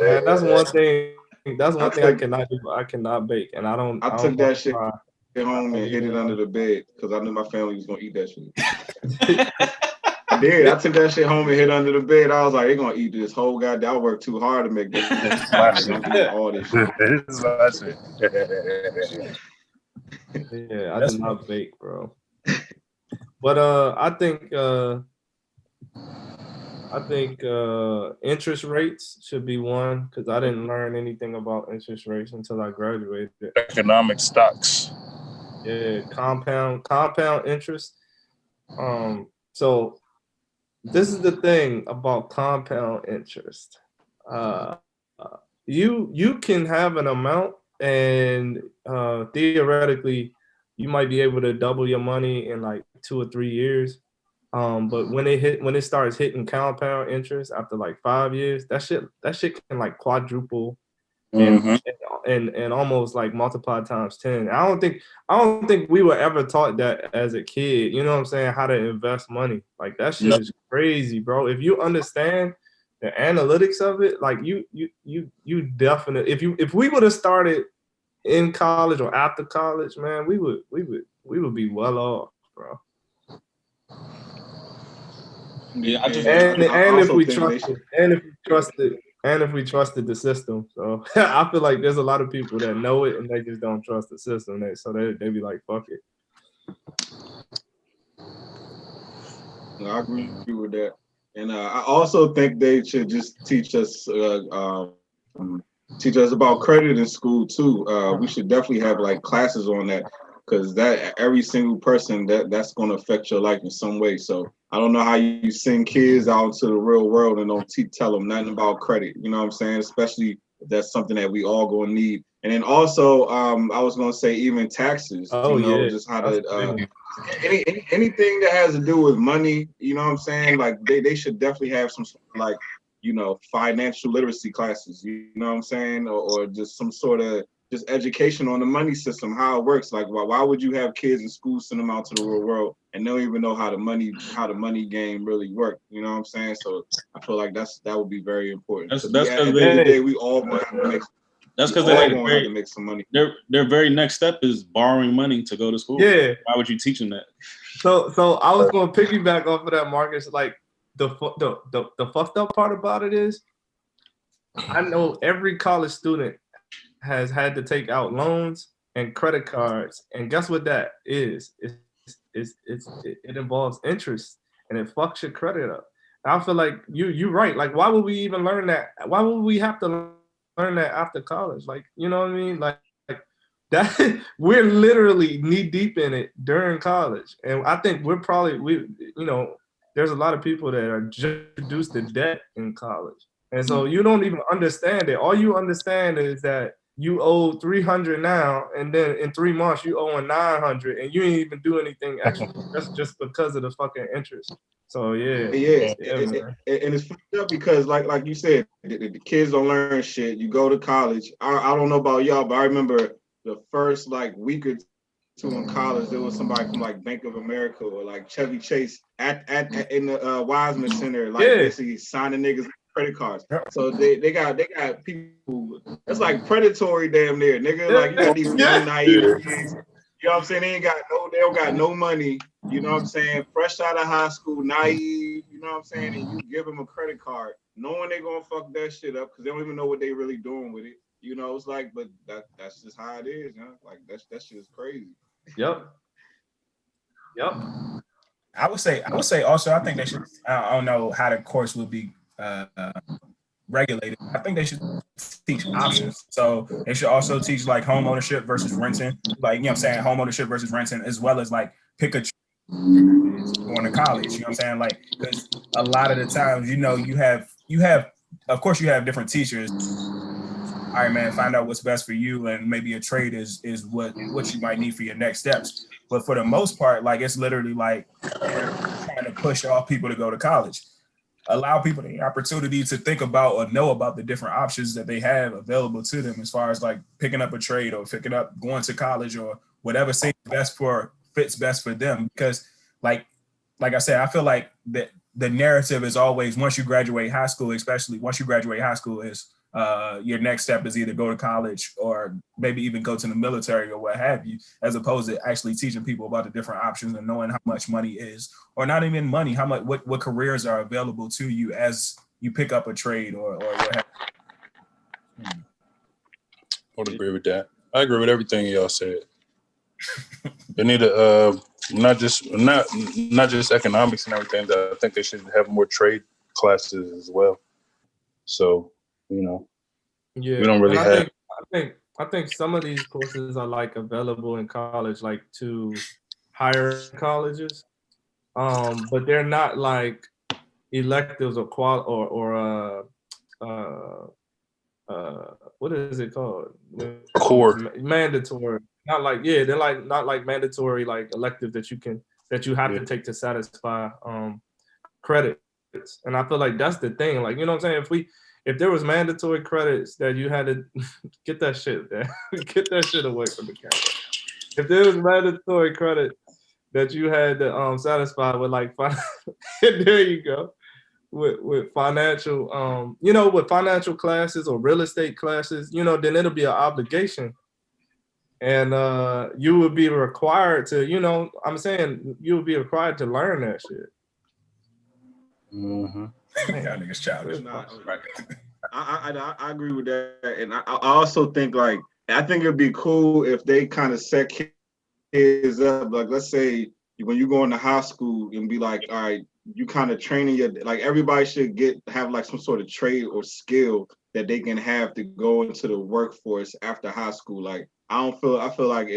Man, that's one thing. That's one thing I cannot do. I cannot bake, and I don't. I don't took that shit try. home and hid it under the bed because I knew my family was gonna eat that shit. I did. I took that shit home and hid under the bed. I was like, they're gonna eat this whole goddamn. I worked too hard to make this. I'm gonna eat all this shit. Yeah, I did not bake, bro. But I think interest rates should be one because I didn't learn anything about interest rates until I graduated. Economic stocks. Yeah, compound interest. So this is the thing about compound interest. You can have an amount and theoretically you might be able to double your money in like 2 or 3 years. But when it starts hitting compound interest after like 5 years, that shit can like quadruple and almost like multiply times 10. I don't think we were ever taught that as a kid. You know what I'm saying? How to invest money. Like that shit is crazy, bro. If you understand the analytics of it, like you definitely if we would have started in college or after college, man, we would be well off, bro. Yeah, If we trusted the system. So I feel like there's a lot of people that know it and they just don't trust the system. So they be like, fuck it. I agree with that. And I also think they should just teach us about credit in school too. We should definitely have like classes on that because that every single person that's going to affect your life in some way. So I don't know how you send kids out into the real world and don't tell them nothing about credit. You know what I'm saying? Especially if that's something that we all going to need. And then also, I was going to say even taxes. Just how to anything that has to do with money. You know what I'm saying? Like they should definitely have some sort of like, you know, financial literacy classes. You know what I'm saying? Or just some sort of just education on the money system, how it works. Like, why would you have kids in school send them out to the real world and they don't even know how the money game really work? You know what I'm saying? So I feel like that would be very important. That's at the end of the day, we all gonna have to make. That's because they're have to make some money. Their very next step is borrowing money to go to school. Yeah. Why would you teach them that? So I was going to piggyback off of that, Marcus. Like the fucked up part about it is, I know every college student has had to take out loans and credit cards, and guess what that is? It involves interest, and it fucks your credit up. I feel like you're right. Like, why would we even learn that? Why would we have to learn that after college? Like, you know what I mean? Like that we're literally knee deep in it during college, and I think there's a lot of people that are just introduced to debt in college, and so you don't even understand it. All you understand is that you owe 300 now, and then in 3 months you owe 900, and you ain't even do anything extra. That's just because of the fucking interest. So yeah, Yeah, man. and it's fucked up because like you said, the kids don't learn shit. You go to college. I don't know about y'all, but I remember the first like week or two in college, there was somebody from like Bank of America or like Chevy Chase at in the Wiseman Center, like basically signing niggas credit cards. So they got people that's like predatory damn near, nigga. Like you got these young naive kids. You know what I'm saying? They don't got no money. You know what I'm saying? Fresh out of high school, naive. You know what I'm saying? And you give them a credit card, knowing they're gonna fuck that shit up because they don't even know what they really doing with it. You know, it's like, but that's just how it is, man. Like that shit is crazy. Yep. I would say also, I think they should, I don't know how the course would be regulated. I think they should teach options. So they should also teach like home ownership versus renting, like, you know what I'm saying, home ownership versus renting, as well as like pick a going to college, you know what I'm saying? Like, because a lot of the times, you have, of course you have different teachers. All right, man, find out what's best for you, and maybe a trade is what you might need for your next steps. But for the most part, like, it's literally like trying to push off people to go to college. Allow people the opportunity to think about or know about the different options that they have available to them, as far as like picking up a trade or going to college or whatever fits best for them. Because like I said, I feel like that the narrative is always, once you graduate high school, especially once you graduate high school, is your next step is either go to college or maybe even go to the military or what have you, as opposed to actually teaching people about the different options and knowing how much money is, or not even money, how much, what careers are available to you as you pick up a trade or what have you. I would agree with that. I agree with everything y'all said. They need to not just economics and everything. I think they should have more trade classes as well. So, we don't really have. I think some of these courses are like available in college, like to higher colleges, but they're not like electives or what is it called? Core. Mandatory. They're like not like mandatory like elective that you have to take to satisfy credits. And I feel like that's the thing. Like, you know what I'm saying? If there was mandatory credits that you had to get that shit there, get that shit away from the camera. If there was mandatory credit that you had to satisfy with like there you go. With financial with financial classes or real estate classes, then it'll be an obligation. And you would be required to, I'm saying you would be required to learn that shit. Mm-hmm. Y'all niggas childish. Right. I agree with that, and I also think like I think it'd be cool if they kind of set kids up. Like, let's say when you go into high school and be like, all right, you kind of training like everybody should have like some sort of trade or skill that they can have to go into the workforce after high school. Like I feel like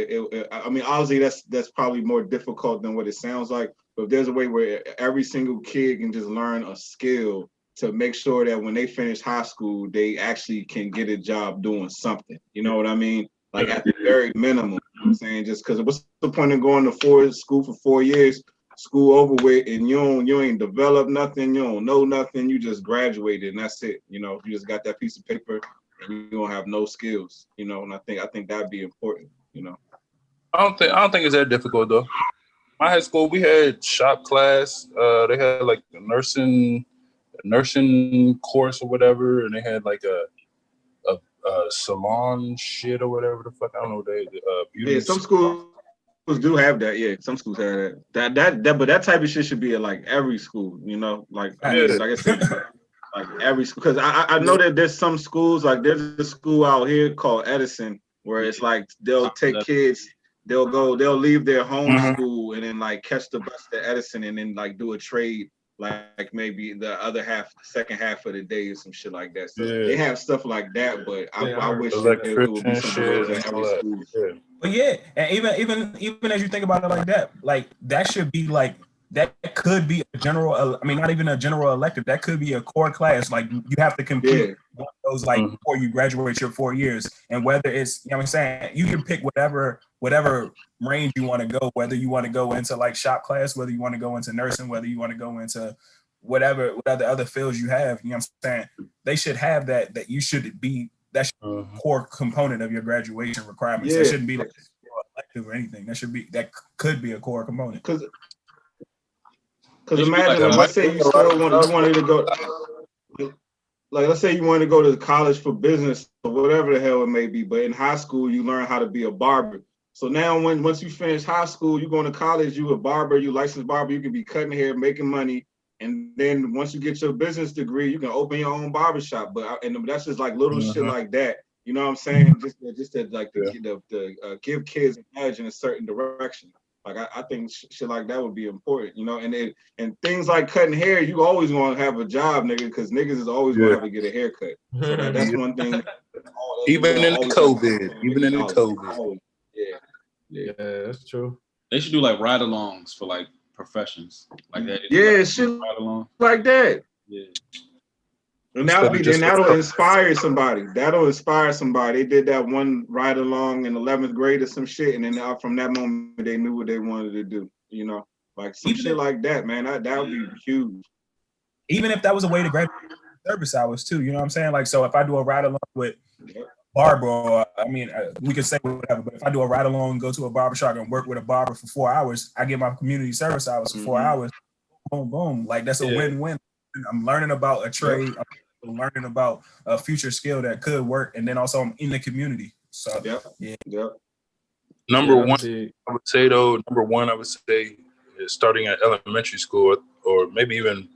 I mean, obviously that's probably more difficult than what it sounds like. But if there's a way where every single kid can just learn a skill to make sure that when they finish high school, they actually can get a job doing something. You know what I mean? Like at the very minimum, you know what I'm saying? Just because what's the point of going to school for 4 years, school over with, and you ain't developed nothing, you don't know nothing, you just graduated and that's it. You just got that piece of paper and you don't have no skills, and I think that'd be important, I don't think it's that difficult though. My high school, we had shop class. They had like a nursing course or whatever, and they had like a salon shit or whatever the fuck. I don't know. Beauty. Yeah, some schools do have that. Yeah, some schools have that. But that type of shit should be at like every school. Like I mean, like I said, like every school. Because I know that there's some schools, like there's a school out here called Edison, where it's like they'll take kids. They'll leave their home school and then like catch the bus to Edison and then like do a trade like maybe the other half, second half of the day or some shit like that. So Yeah. they have stuff like that, but I wish it would be Electrician some of those shit at and all every that. school. Yeah. But yeah, and even as you think about it like that should be like that could be a general. I mean, not even a general elective. That could be a core class. Like you have to complete one of those like before you graduate your 4 years. And whether it's what I'm saying, you can pick whatever range you want to go. Whether you want to go into like shop class, whether you want to go into nursing, whether you want to go into whatever other fields you have. You know what I'm saying? They should have that you should be. That's a core component of your graduation requirements. That shouldn't be like elective or anything. That could be a core component. Because imagine, let's say you wanted to go, like let's say you wanted to go to college for business or whatever the hell it may be, but in high school you learn how to be a barber. So now once you finish high school, you going to college, you a barber, you licensed barber, you can be cutting hair, making money. And then once you get your business degree, you can open your own barbershop. But that's just like little shit like that. You know what I'm saying? Just to like to give kids an edge in a certain direction. Like I think shit like that would be important, you know. And things like cutting hair, you always want to have a job, nigga, because niggas is always going to have to get a haircut. So that's one thing. Even in the COVID. Yeah, that's true. They should do like ride-alongs for like professions like that. Yeah, shit like that. Yeah. And that'll inspire somebody. That'll inspire somebody. They did that one ride along in 11th grade or some shit, and then from that moment they knew what they wanted to do. You know, like some shit like that, man. That would be huge. Even if that was a way to graduate service hours too. You know what I'm saying? Like, so if I do a ride along with barber, or, I mean, we could say whatever, but if I do a ride along, go to a barbershop and work with a barber for 4 hours, I get my community service hours for 4 hours. Boom, boom. Like that's a win-win. I'm learning about a trade. I'm learning about a future skill that could work, and then also I'm in the community. So Number one, I would say is starting at elementary school, or maybe even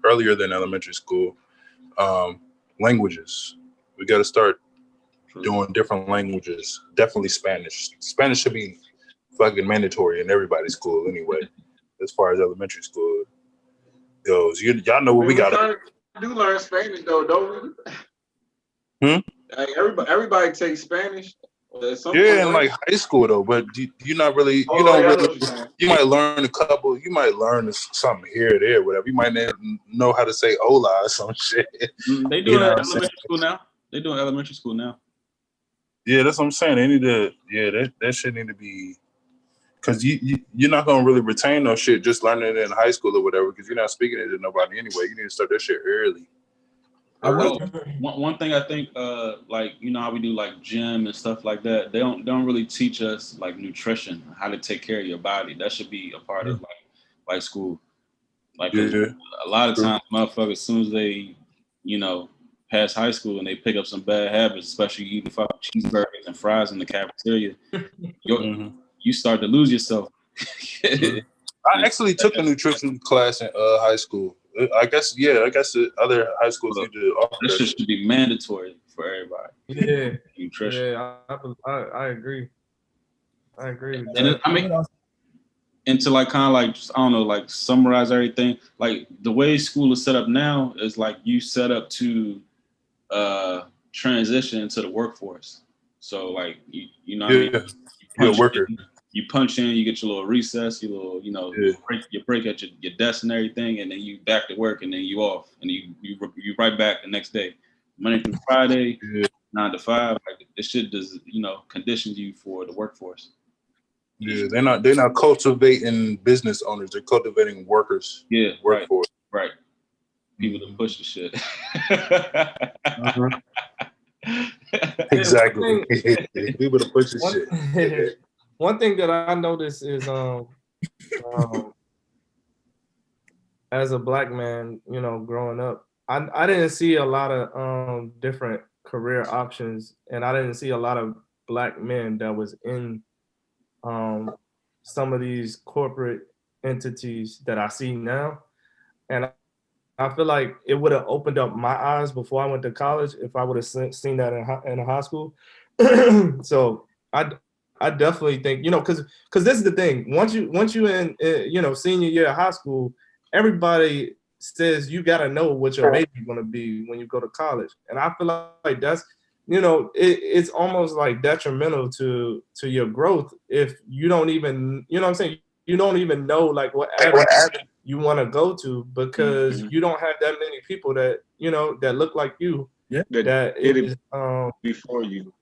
earlier than elementary school. Languages. We got to start doing different languages. Definitely Spanish. Spanish should be fucking mandatory in everybody's school anyway, as far as elementary school goes. Y'all know what we got to do. Learn Spanish though, don't we? Like everybody takes Spanish. In like high school though, but you're not really. You might learn a couple. You might learn something here or there, whatever. You might know how to say "hola" or some shit. They do elementary school now. They doing elementary school now. Yeah, that's what I'm saying. They need to. Yeah, that shit need to be. Because you're not gonna really retain no shit just learning it in high school or whatever. Because you're not speaking it to nobody anyway. You need to start that shit early. One thing I think, like you know how we do like gym and stuff like that. They don't really teach us like nutrition, how to take care of your body. That should be a part of like school. Like a lot of times, motherfuckers, as soon as they, pass high school and they pick up some bad habits, especially eating cheeseburgers and fries in the cafeteria, you start to lose yourself. I actually took a nutrition class in high school. I guess the other high schools need to offer that shit should be mandatory for everybody. Yeah, nutrition. Yeah, I agree. I agree with and that. I mean, and to like kind of like I don't know, like summarize everything. Like the way school is set up now is like you set up to transition into the workforce. So like you know, what I mean? You're a worker. You punch in, you get your little recess, your little, break at your desk and everything, and then you back to work, and then you off, and you right back the next day, Monday through Friday, 9 to 5. Like this shit does, conditions you for the workforce. Yeah, they're not cultivating business owners; they're cultivating workers. Yeah, workforce. Right. People that push the shit. Exactly. People to push the shit. One thing that I noticed is as a black man, growing up, I didn't see a lot of different career options, and I didn't see a lot of black men that was in some of these corporate entities that I see now. And I feel like it would have opened up my eyes before I went to college if I would have seen that in a high school. So I definitely think, because this is the thing. Once you in senior year of high school, everybody says you got to know what your major is going to be when you go to college. And I feel like that's, it's almost like detrimental to your growth if you don't even, you know what I'm saying? You don't even know like what avenue you want to go to because you don't have that many people that, that look like you. Yeah. That is before you.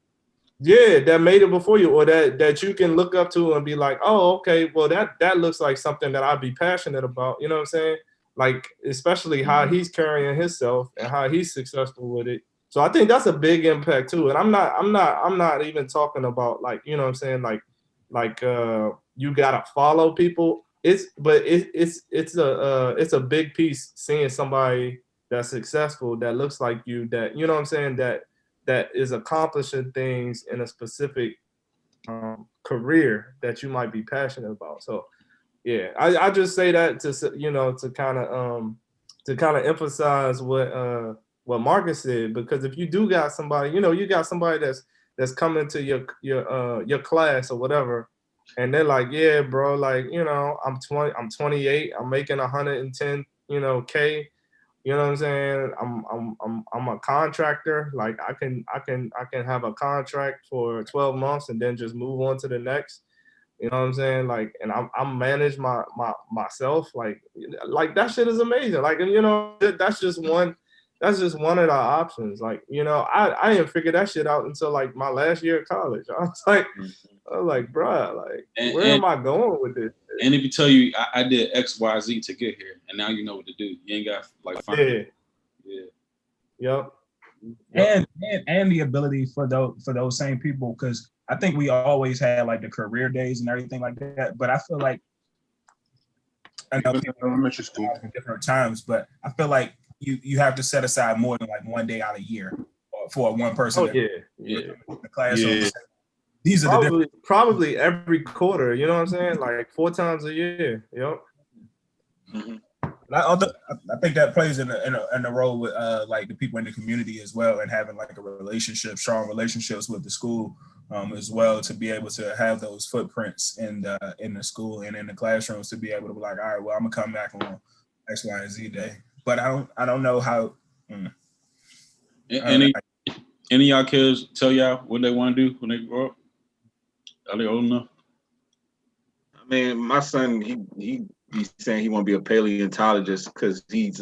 Yeah, that made it before you, or that you can look up to and be like, oh, okay, well that looks like something that I'd be passionate about. You know what I'm saying? Like, especially how he's carrying himself and how he's successful with it. So I think that's a big impact too. And I'm not even talking about like, you know what I'm saying, like you gotta follow people. It's a big piece seeing somebody that's successful that looks like you, that, you know what I'm saying, that is accomplishing things in a specific career that you might be passionate about. So yeah, I just say that to kind of emphasize what Marcus said, because if you do got somebody, you got somebody that's coming to your class or whatever, and they're like, yeah, bro, like, I'm 28, I'm making 110, K. You know what I'm saying? I'm a contractor. Like I can have a contract for 12 months and then just move on to the next. You know what I'm saying? Like, and I'm manage myself. Like that shit is amazing. Like, and that's just one of the options. Like, I didn't figure that shit out until like my last year of college. I was like, bruh, like, where am I going with this? And if you tell you I did X, Y, Z to get here, and now you know what to do. You ain't got like find Yep. And the ability for those same people, because I think we always had like the career days and everything like that. But I feel like I know people elementary school different times, but I feel like you have to set aside more than like one day out a year for one person. Oh yeah. The classroom. Yeah. These are probably every quarter. You know what I'm saying? Like 4 times a year. Yep. Mm-hmm. I think that plays in a role with like the people in the community as well, and having like strong relationships with the school as well, to be able to have those footprints in the school and in the classrooms, to be able to be like, all right, well, I'm gonna come back on X, Y, and Z day. But I don't know how. Any of y'all kids tell y'all what they want to do when they grow up? Are they old enough? I mean, my son, he's saying he want to be a paleontologist because he's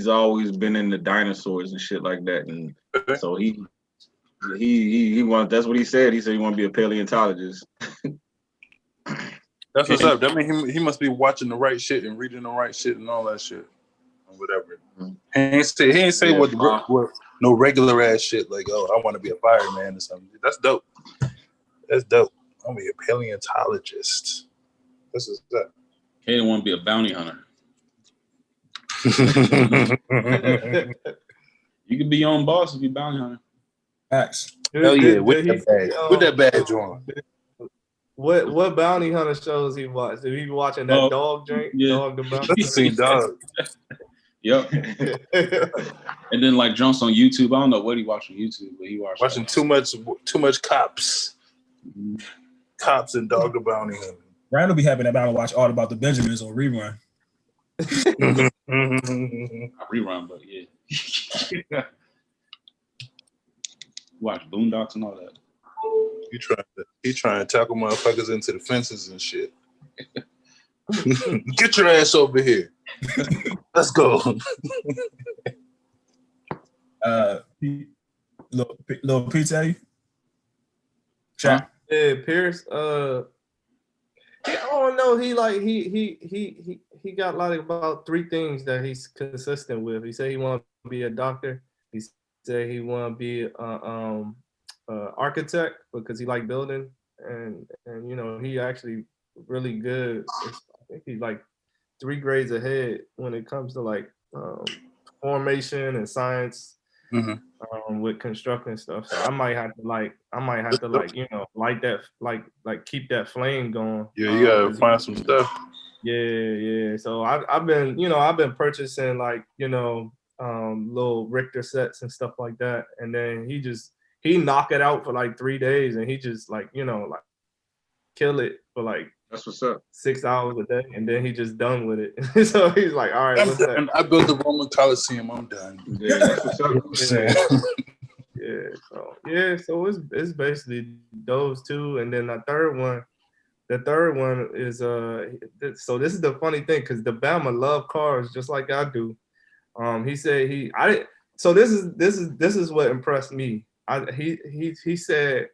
always been in the dinosaurs and shit like that, and so he wants. That's what he said. He said he want to be a paleontologist. That's what's up. That means he must be watching the right shit and reading the right shit and all that shit, or whatever. Mm-hmm. He ain't say what no regular ass shit like, oh, I want to be a fireman or something. That's dope. That's dope. I'm gonna be a paleontologist. This is that. He didn't want to be a bounty hunter. You can be your own boss if you're bounty hunter. Facts. Hell yeah, with that badge on. What bounty hunter shows he watched? Did he be watching that dog drink? Yeah. Dog the bounty. Seen dog. Yep. And then like jumps on YouTube. I don't know what he watched on YouTube, but he watching too much cops. Mm-hmm. Cops and Dog the Bounty Hunter. Ryan will be having that battle watch all about the Benjamins on rerun. I rerun, but yeah. Watch Boondocks and all that. He trying to tackle motherfuckers into the fences and shit. Get your ass over here. Let's go. Little Pete, Chat. Yeah, Pierce. I don't know. He got like about 3 things that he's consistent with. He said he want to be a doctor. He said he want to be architect because he like building, and he actually really good. I think he's like 3 grades ahead when it comes to like formation and science. Mm-hmm. With constructing stuff, so I might have to light that, like keep that flame going. Yeah, you gotta find some stuff. Yeah. So I've been purchasing like little Richter sets and stuff like that, and then he knock it out for like 3 days, and he just like like kill it for like That's what's up. 6 hours a day, and then he just done with it. So he's like, all right, I'm what's done. that? I built the Roman Coliseum. I'm done. Yeah, that's what's up. So it's basically those two, and then the third one is so this is the funny thing, because the Bama love cars just like I do. He said so this is what impressed me. He said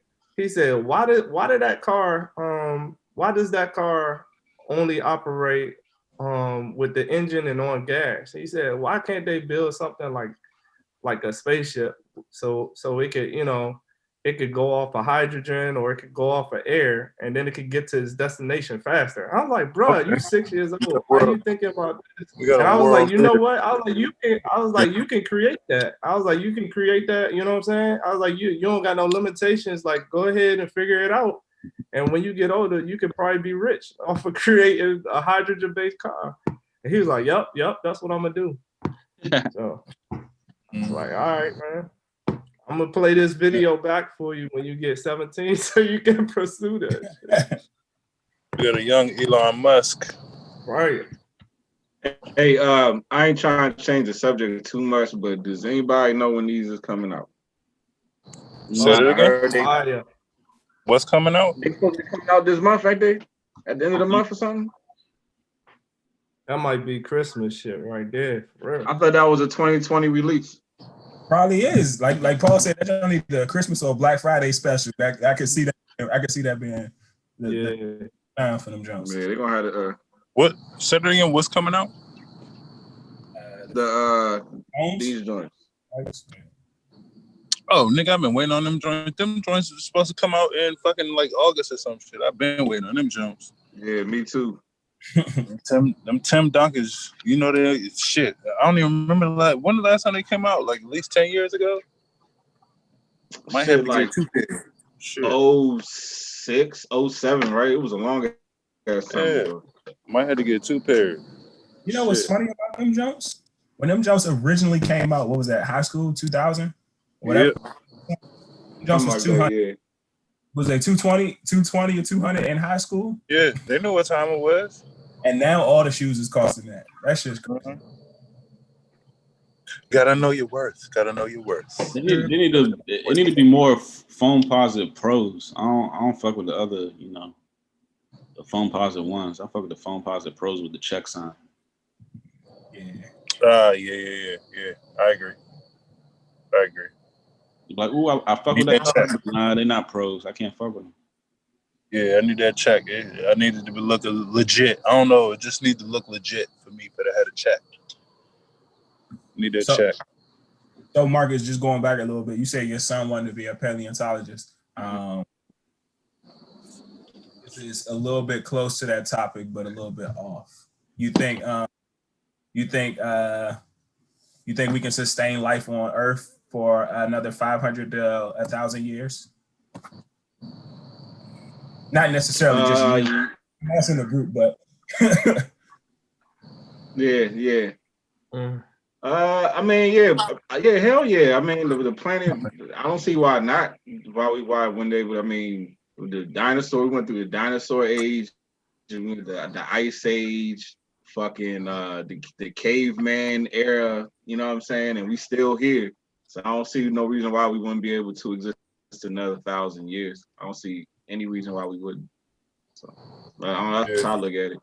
why does that car only operate with the engine and on gas? He said, why can't they build something like a spaceship, so it could, it could go off of hydrogen, or it could go off of air, and then it could get to its destination faster. I'm like, bro, you 6 years old. How are you thinking about this? And I was like, you know what? I was like, you can create that. I was like, you can create that. You know what I'm saying? I was like, you don't got no limitations. Like, go ahead and figure it out. And when you get older, you could probably be rich off of creating a hydrogen-based car. And he was like, yep, that's what I'm gonna do. So I was like, all right, man. I'm gonna play this video back for you when you get 17, so you can pursue that. We got a young Elon Musk. Right. Hey, I ain't trying to change the subject too much, but does anybody know when these is coming out? Say it again. What's coming out? They supposed to be coming out this month, ain't they? At the end of the month or something? That might be Christmas shit right there. For real. I thought that was a 2020 release. Probably is. Like Paul said, that's only the Christmas or Black Friday special. I could see that. I could see that being the time for them jumps. Yeah, they're gonna have to. What? Say it again. What's coming out? These joints. Oh, nigga, I've been waiting on them joints. Them joints are supposed to come out in fucking like August or some shit. I've been waiting on them joints. Yeah, me too. them Tim Dunkers, you know, they shit. I don't even remember when the last time they came out, like at least 10 years ago. Might have to get 2 pairs. Shit. 06, 07, right? It was a long ass time ago. Might have to get 2 pairs. You know what's funny about them jumps? When them jumps originally came out, what was that? High school, 2000? Whatever. Yeah. Jumps was 200. Yeah. Was they 220 or 200 in high school? Yeah, they knew what time it was. And now all the shoes is costing that. That shit's crazy. Mm-hmm. Gotta know your worth. Gotta know your worth. It need to be more foam positive pros. I don't fuck with the other, the foam positive ones. I fuck with the foam positive pros with the check sign. Yeah. Yeah. I agree. Like, ooh, I fuck with that. Nah, they're not pros. I can't fuck with them. Yeah, I need that check. I need it to be looking legit. I don't know. It just needs to look legit for me for the head of check. Need that check. So, Marcus, just going back a little bit, you say your son wanted to be a paleontologist. This is a little bit close to that topic, but a little bit off. You think we can sustain life on Earth for another 500 to 1,000 years? Not necessarily just you. That's in the group, but yeah. I mean, yeah, hell yeah. I mean, the planet. I don't see why not. Why when they would? I mean, the dinosaur. We went through the dinosaur age, the ice age, fucking the caveman era. You know what I'm saying? And we still here. So I don't see no reason why we wouldn't be able to exist another 1,000 years. I don't see any reason why we wouldn't. So that's how I look at it.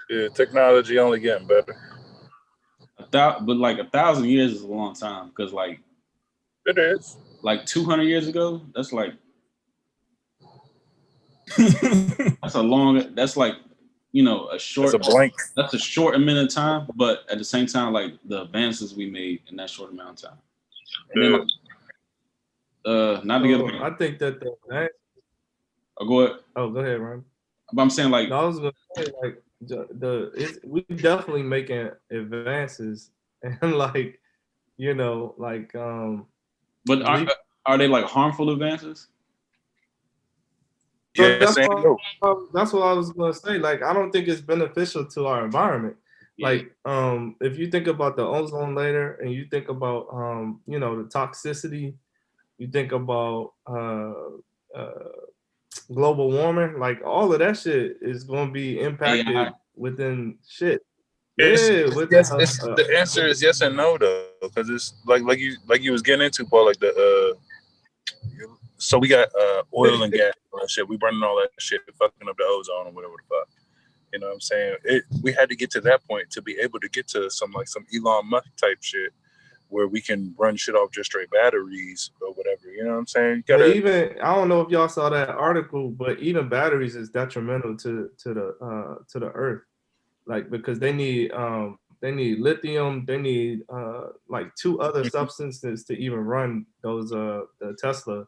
Yeah, technology only getting better. But like 1,000 years is a long time, because like it is. Like 200 years ago, that's like that's a long. That's like a short. That's a blank. That's a short amount of time, but at the same time, like the advances we made in that short amount of time. And then, I think that go ahead. Oh, go ahead, Ryan. But I'm saying like I was gonna say like we definitely making advances, and like But are they like harmful advances? So yeah, that's what I was gonna say. Like, I don't think it's beneficial to our environment. Yeah. Like, if you think about the ozone layer, and you think about the toxicity, you think about global warming, like all of that shit is going to be impacted AI. within shit. It's, Yeah, with yes, the answer is yes and no though, because it's like you was getting into, Paul, like so we got oil and gas and all that shit. We burning all that shit, fucking up the ozone or whatever the fuck. You know what I'm saying? We had to get to that point to be able to get to some Elon Musk type shit where we can run shit off just straight batteries or whatever. You know what I'm saying? You But gotta, even I don't know if y'all saw that article, but even batteries is detrimental to the earth, like because they need lithium, they need like two other substances to even run those the Tesla.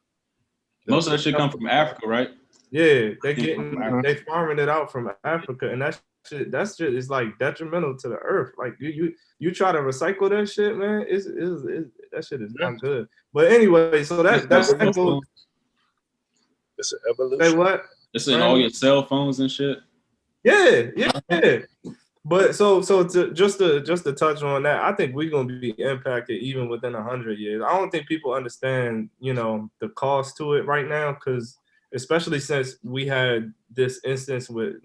Most of that shit come from Africa, right? Yeah, Mhm. they farming it out from Africa, and that shit is like detrimental to the earth. Like you try to recycle that shit, man. It's that shit is not good. But anyway, so that goes. it's an Say evolution. what? It's in all your cell phones and shit. Yeah. But just to touch on that, I think we're gonna be impacted even within 100 years. I don't think people understand, the cost to it right now, because especially since we had this instance with,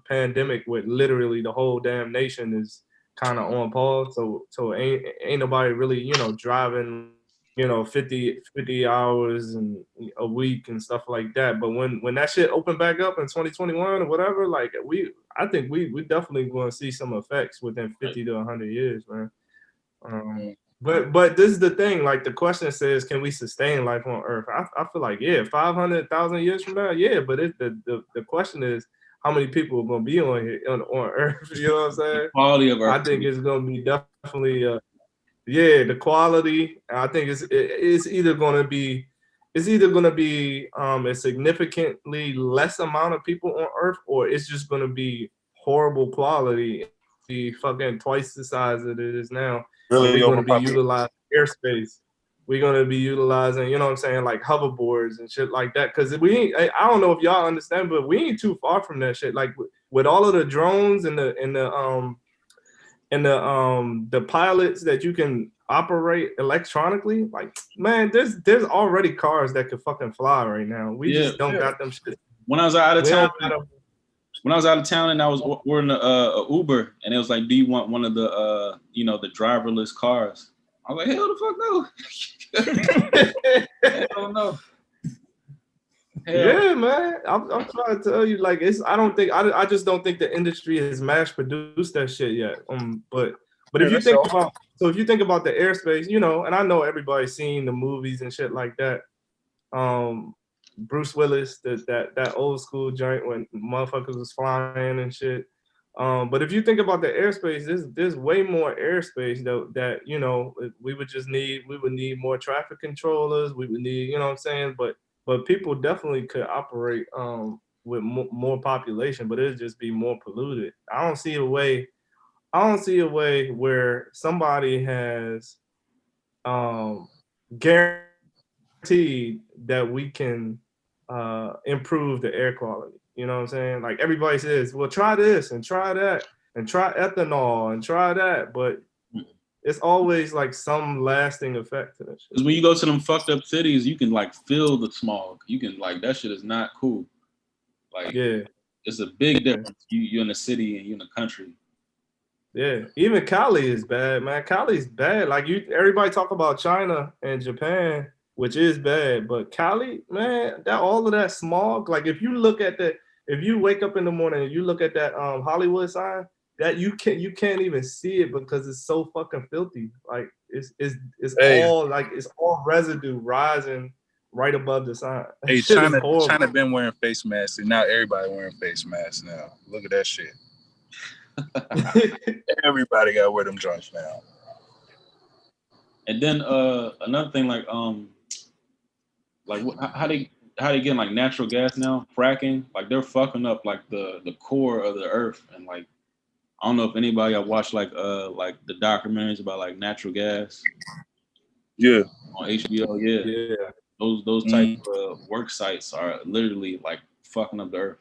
pandemic, with literally the whole damn nation is kind of on pause. So ain't nobody really, driving, 50 hours and a week and stuff like that. But when that shit opened back up in 2021 or whatever, like I think we definitely going to see some effects within 50 to 100 years, man. But this is the thing. Like the question says, can we sustain life on Earth? I feel like 500,000 years from now, yeah. But the question is, how many people are going to be on here on Earth? You know what I'm saying? The quality of Earth. I think it's going to be definitely the quality. I think it's either going to be a significantly less amount of people on Earth, or it's just going to be horrible quality, be fucking twice the size that it is now. Really We're going to be overpopulated. utilizing airspace. We're going to be utilizing, you know what I'm saying, like hoverboards and shit like that. Because I don't know if y'all understand, but we ain't too far from that shit. Like with all of the drones and the pilots that you can operate electronically, like, man, there's already cars that could fucking fly right now. We just don't got them shit. When I was out of town, and I was Oh. ordering a Uber, and it was like, do you want one of the the driverless cars? I was like, hell the fuck no. Hell no. Yeah, man. I'm trying to tell you, like, I just don't think the industry has mass produced that shit yet. But if you think about the airspace, and I know everybody's seen the movies and shit like that. Bruce Willis, that old school joint when motherfuckers was flying and shit. But if you think about the airspace, there's way more airspace that we would need more traffic controllers. We would need, you know what I'm saying? But people definitely could operate with more population, but it'd just be more polluted. I don't see a way where somebody has guaranteed that we can improve the air quality. You know what I'm saying? Like everybody says, well, try this and try that and try ethanol and try that, but it's always like some lasting effect to that shit. Because when you go to them fucked up cities, you can like feel the smog. You can like that shit is not cool. Like it's a big difference. You're in the city and you're in the country. Yeah, even Cali is bad, man. Cali's bad. Like everybody talk about China and Japan, which is bad, but Cali, man, all of that smog. Like if you wake up in the morning and you look at that Hollywood sign, that you can't even see it because it's so fucking filthy. Like it's all residue rising right above the sign. Hey, China been wearing face masks, and now everybody wearing face masks now. Look at that shit. Everybody got to wear them joints now. And then another thing, like how they getting like natural gas now, fracking, like they're fucking up like the core of the earth. And like I don't know if anybody have watched like the documentaries about like natural gas. Yeah. On HBO, yeah. Those type of work sites are literally like fucking up the earth.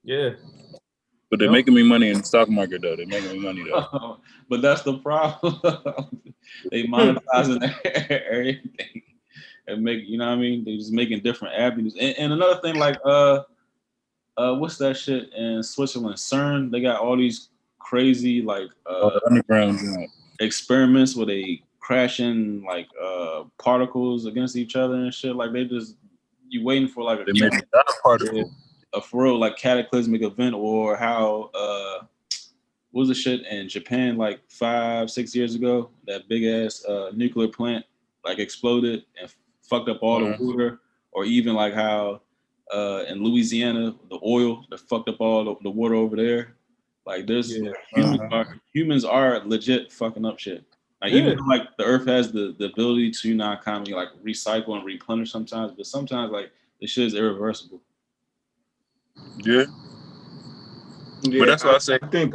Yeah. But they're making me money in the stock market, though. They're making me money, though. But that's the problem. They monetizing everything. and make, you know what I mean? They just making different avenues. And another thing, like what's that shit in Switzerland? CERN, they got all these crazy like underground joint. experiments where they crashing like particles against each other and shit. Like they just you waiting for like They made a dot particle. a for real like cataclysmic event, or how what was the shit in Japan like 5-6 years ago? That big ass nuclear plant like exploded and fucked up all the water, or even like how in Louisiana the oil that fucked up all the water over there. Like there's humans are legit fucking up shit. Like even though like the earth has the ability to, you know, kind of like recycle and replenish sometimes, but sometimes like this shit is irreversible. Yeah. But that's what I say. I think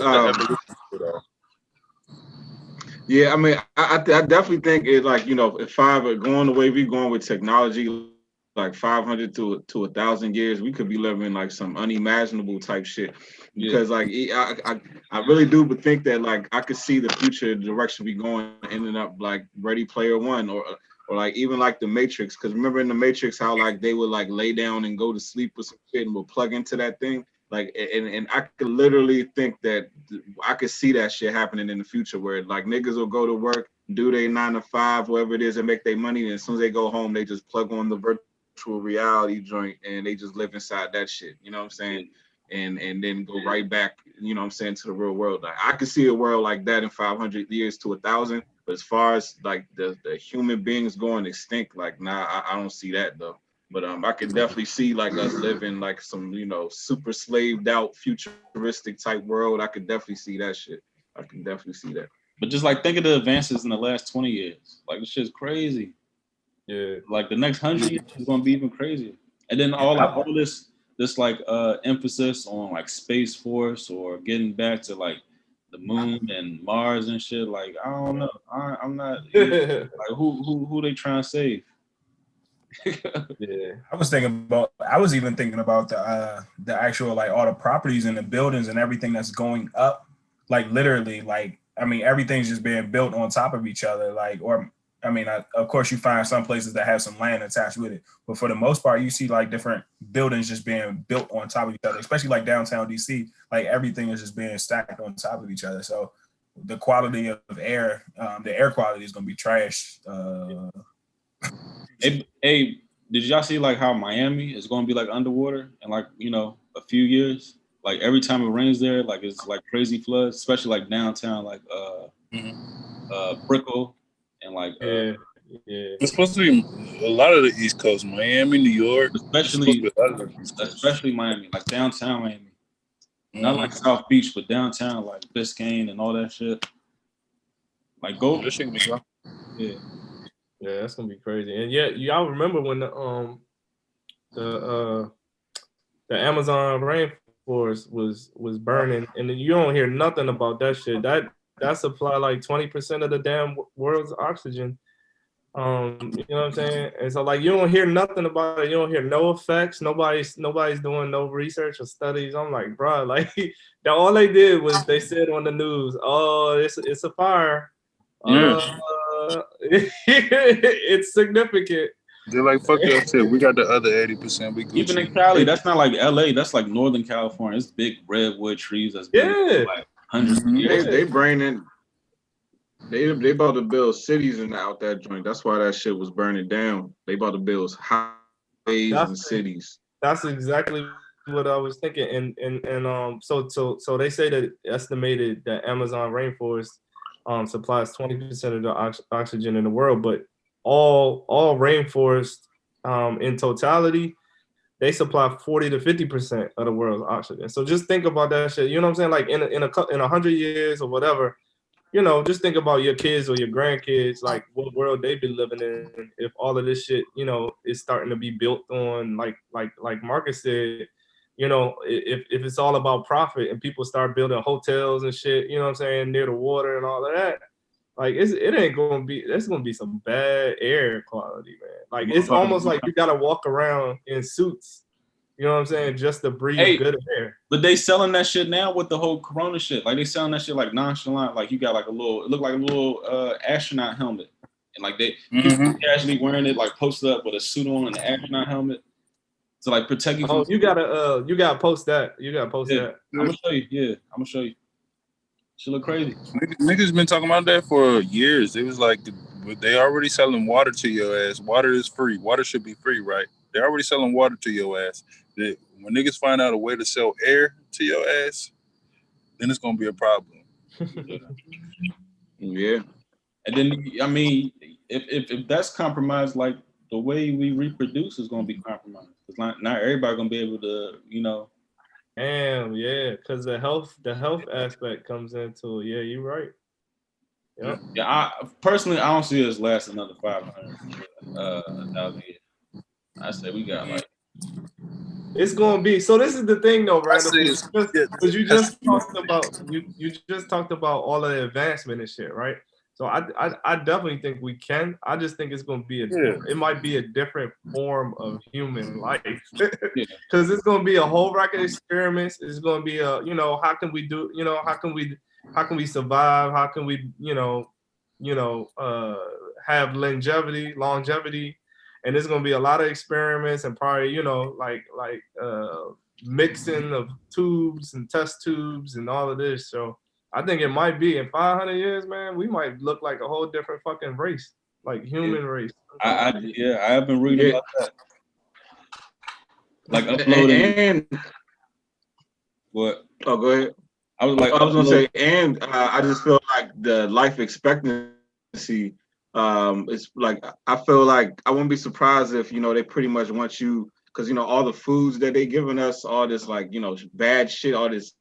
yeah, I mean, I definitely think it, like, you know, if going the way we going with technology, like 500 to 1,000 years, we could be living like some unimaginable type shit. Because like I really do think that like I could see the future direction we going, ending up like Ready Player One or like even like the Matrix. Because remember in the Matrix how like they would like lay down and go to sleep with some shit and would plug into that thing. Like and I could literally think that I could see that shit happening in the future where like niggas will go to work, do their 9 to 5, whatever it is, and make their money. And as soon as they go home, they just plug on the virtual reality joint and they just live inside that shit. You know what I'm saying? And then go right back, you know what I'm saying, to the real world. Like I could see a world like that in 500 years to 1,000. But as far as like the human beings going extinct, like nah, I don't see that though. But I could definitely see like us living like some, you know, super slaved out futuristic type world. I could definitely see that shit. I can definitely see that. But just like think of the advances in the last 20 years. Like this shit's crazy. Yeah. Like the next 100 years is gonna be even crazier. And then all this like emphasis on like Space Force or getting back to like the moon and Mars and shit. Like I don't know. I'm not like who they trying to save? Yeah. I was even thinking about the actual like all the properties and the buildings and everything that's going up, like literally, like I mean everything's just being built on top of each other, like or I mean of course you find some places that have some land attached with it, but for the most part you see like different buildings just being built on top of each other, especially like downtown DC. Like everything is just being stacked on top of each other, so the quality of air, the air quality is going to be trash. Hey, did y'all see like how Miami is going to be like underwater in like, you know, a few years? Like every time it rains there, like it's like crazy floods, especially like downtown, like Brickell and like It's supposed to be a lot of the East Coast, Miami, New York, especially Miami, like downtown Miami, not like South Beach, but downtown like Biscayne and all that shit. Like go, Yeah, that's gonna be crazy. And yeah, y'all remember when the Amazon rainforest was burning, and then you don't hear nothing about that shit. That supply like 20% of the damn world's oxygen. You know what I'm saying? And so like you don't hear nothing about it. You don't hear no effects. Nobody's doing no research or studies. I'm like, bro, like all they did was they said on the news, oh, it's a fire. It's significant. They're like, fuck that shit. We got the other 80%. We Gucci. Even in Cali, that's not like LA. That's like Northern California. It's big redwood trees. That's big, like hundreds of years. They braining. They about to build cities and out that joint. That's why that shit was burning down. They about to build highways and cities. That's exactly what I was thinking. And so they say that estimated that Amazon rainforest supplies 20% of the oxygen in the world, but all rainforest in totality, they supply 40 to 50% of the world's oxygen. So just think about that shit. You know what I'm saying? Like in 100 years or whatever, you know, just think about your kids or your grandkids, like what world they've been living in if all of this shit, you know, is starting to be built on like Marcus said, you know, if it's all about profit and people start building hotels and shit, you know what I'm saying, near the water and all of that, like it ain't gonna be, there's gonna be some bad air quality, man. Like it's almost like you gotta walk around in suits, you know what I'm saying, just to breathe good air. But they selling that shit now with the whole Corona shit. Like they selling that shit like nonchalant. Like you got like it looked like a little astronaut helmet, and like people casually wearing it, like posted up with a suit on and an astronaut helmet to like protect you. Oh, you gotta post that. You gotta post that. I'm gonna show you. Yeah, I'm gonna show you. She look crazy. Niggas been talking about that for years. It was like they already selling water to your ass. Water is free. Water should be free, right? They're already selling water to your ass. When niggas find out a way to sell air to your ass, then it's gonna be a problem. Yeah. And then I mean, if that's compromised, like the way we reproduce is gonna be compromised. Because not everybody gonna be able to, you know. Damn, yeah, because the health aspect comes into it. Yeah, you're right. Yep. Yeah, I personally don't see us last another 500,000 years. I say we got like. It's gonna be so. This is the thing, though, Randall, because you just talked about all of the advancement and shit, right? So I definitely think we can. I just think it's gonna be it might be a different form of human life because it's gonna be a whole rack of experiments. It's gonna be how can we do how can we survive? How can we have longevity? And there's gonna be a lot of experiments and probably mixing of tubes and test tubes and all of this. So I think it might be in 500 years, man. We might look like a whole different fucking race, like human race. I have been reading about that. Like uploading and what? Oh, go ahead. I was gonna say, and I just feel like the life expectancy. It's like I feel like I wouldn't be surprised if they pretty much want you because all the foods that they giving us, all this like bad shit, all this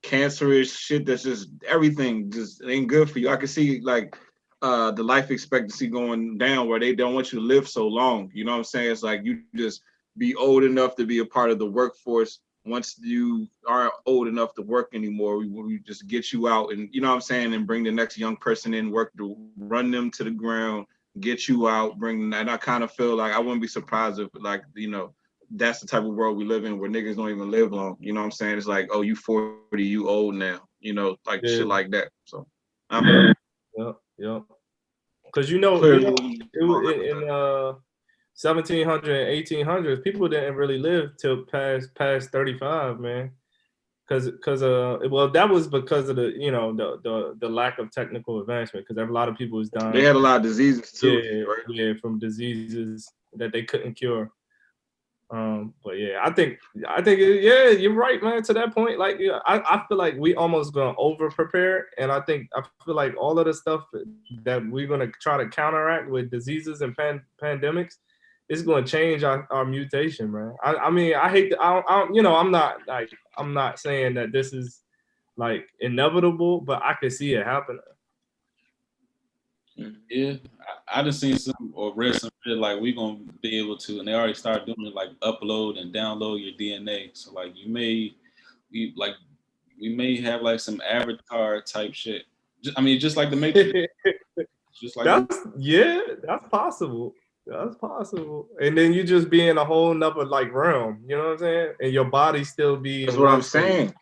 cancerous shit that's just everything just ain't good for you. I can see like the life expectancy going down where they don't want you to live so long. You know what I'm saying? It's like you just be old enough to be a part of the workforce. Once you aren't old enough to work anymore, we just get you out and you know what I'm saying, and bring the next young person in, work to run them to the ground, get you out, bring. And I kind of feel like I wouldn't be surprised if like that's the type of world we live in where niggas don't even live long. You know what I'm saying? It's like, oh, you 40, you old now. Like shit like that. So yeah. Because it was in 1700 and 1800s, people didn't really live till past 35, man. Because that was because of the lack of technical advancement. Because a lot of people was dying. They had a lot of diseases too. Yeah, right? Yeah, from diseases that they couldn't cure. But yeah, I think you're right, man. To that point, like I feel like we almost gonna over prepare, and I feel like all of the stuff that we're gonna try to counteract with diseases and pandemics is gonna change our mutation, man. I mean, I hate I'm not saying that this is like inevitable, but I can see it happening. Yeah, I just seen some or read some shit like we gonna be able to, and they already started doing it, like upload and download your DNA. So like we may have like some avatar type shit. Just like the Matrix. Just like that's possible. That's possible. And then you just be in a whole nother like realm. You know what I'm saying? And your body still be. That's what I'm saying.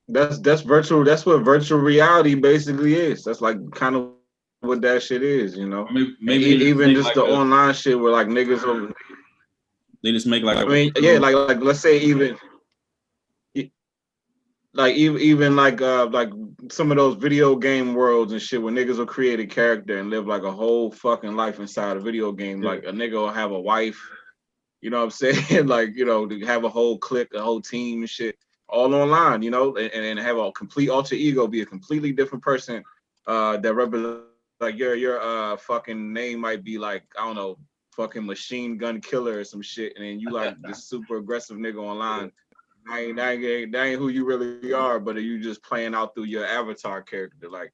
That's virtual. That's what virtual reality basically is. That's like kind of what that shit is, Maybe even just like the online shit where like niggas they just make like like let's say even like some of those video game worlds and shit where niggas will create a character and live like a whole fucking life inside a video game. Yeah. Like a nigga will have a wife, you know what I'm saying? Like, to have a whole clique, a whole team and shit all online, and have a complete alter ego, be a completely different person that represents. Like your fucking name might be like, I don't know, fucking machine gun killer or some shit, and then you like this super aggressive nigga online. That ain't who you really are, but you just playing out through your avatar character. Like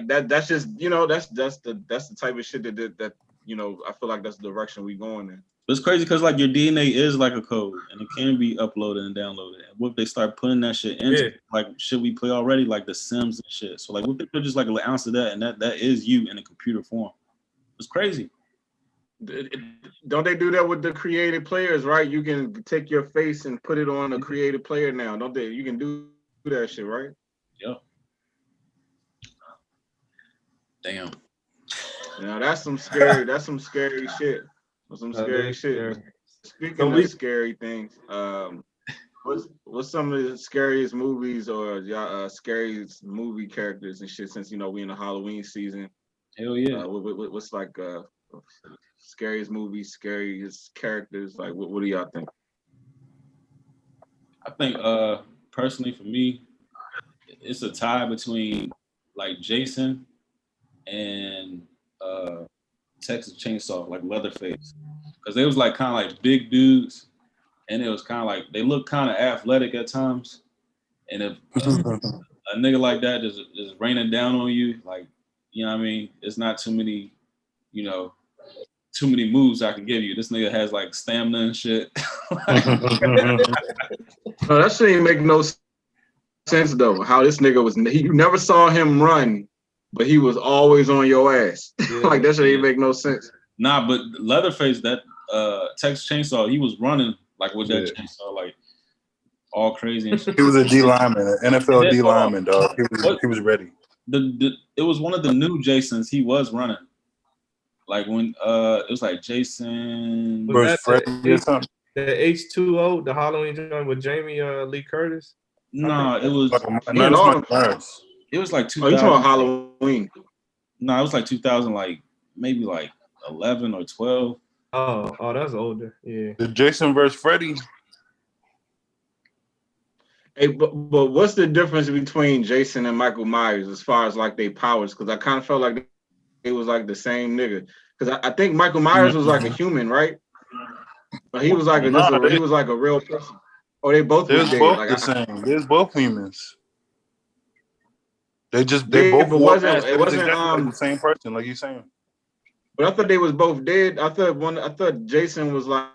that. That's just that's the type of shit that I feel like that's the direction we going in. It's crazy because like your DNA is like a code and it can be uploaded and downloaded. What if they start putting that shit in like shit we play already, like The Sims and shit? So like what if they put just like an ounce of that and that is you in a computer form? It's crazy. Don't they do that with the created players, right? You can take your face and put it on a created player now, don't they? You can do that shit, right? Yep. Damn. Now that's some scary. That's some scary shit. Some That scary is shit. scary. Speaking of scary things, what's some of the scariest movies or scariest movie characters and shit? Since we in the Halloween season, Hell yeah. what's like scariest movies, scariest characters? Like what do y'all think? I think personally for me, it's a tie between like Jason and Texas Chainsaw, like Leatherface, because they was like kind of like big dudes, and it was kind of like they look kind of athletic at times, and if a nigga like that just raining down on you, like what I mean, it's not too many, too many moves I can give you. This nigga has like stamina and shit. No, that shit ain't make no sense though. How this nigga you never saw him run, but he was always on your ass. Yeah. Like that shit ain't make no sense. Nah, but Leatherface, that Texas Chainsaw, he was running like with that chainsaw, like all crazy and shit. He was a D lineman, an NFL D lineman, dog. He was ready. It was one of the new Jasons. He was running, like when it was like Jason Was versus that Freddy or something. the H2O, the Halloween joint with Jamie Lee Curtis? No, it was Mike Myers. it was like Oh, you 2000. talking about Halloween? No, it was like 2000, like maybe like 11 or 12. Oh, that's older. Yeah. The Jason versus Freddy. Hey, but what's the difference between Jason and Michael Myers as far as like their powers? Because I kind of felt like it was like the same nigga. Because I think Michael Myers was like a human, right? But he was like he was like a real person. Oh, they both They're was dead. both Like, the same. They're both humans. They both but wore wasn't masks. it wasn't Exactly like the same person, like you're saying. But I thought they was both dead. I thought Jason was like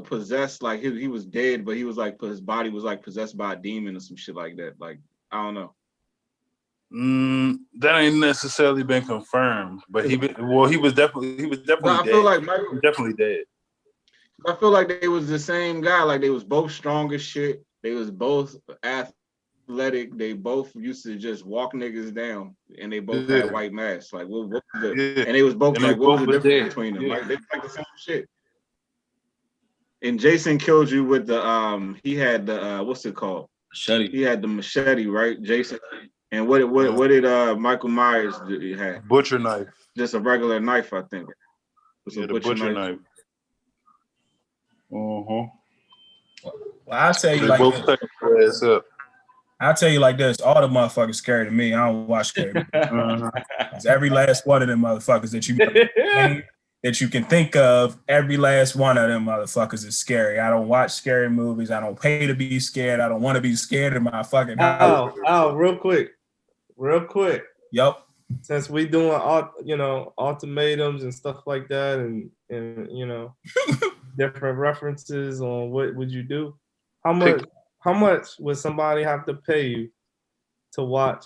possessed, like he was dead, but he was like his body was like possessed by a demon or some shit like that. Like I don't know. That ain't necessarily been confirmed, but he was definitely I dead. feel like He was definitely dead. I feel like they was the same guy. Like they was both strong as shit. They was both athletic. They both used to just walk niggas down, and they both had white masks. Like what was the, and they was both like, what was the difference between them? Like they like the same shit. And Jason killed you with the he had the what's it called? Machete. He had the machete, right, Jason? And what did Michael Myers have? Butcher knife. Just a regular knife, I think. It was a butcher knife. Well, I'll tell you They like both this. ass up. I'll tell you like this. All the motherfuckers scary to me. I don't watch scary movies. Every last one of them motherfuckers that you can think of, every last one of them motherfuckers is scary. I don't watch scary movies. I don't pay to be scared. I don't want to be scared in my fucking house. Real quick. Yup. Since we doing ultimatums and stuff like that, and different references on what would you do? How much would somebody have to pay you to watch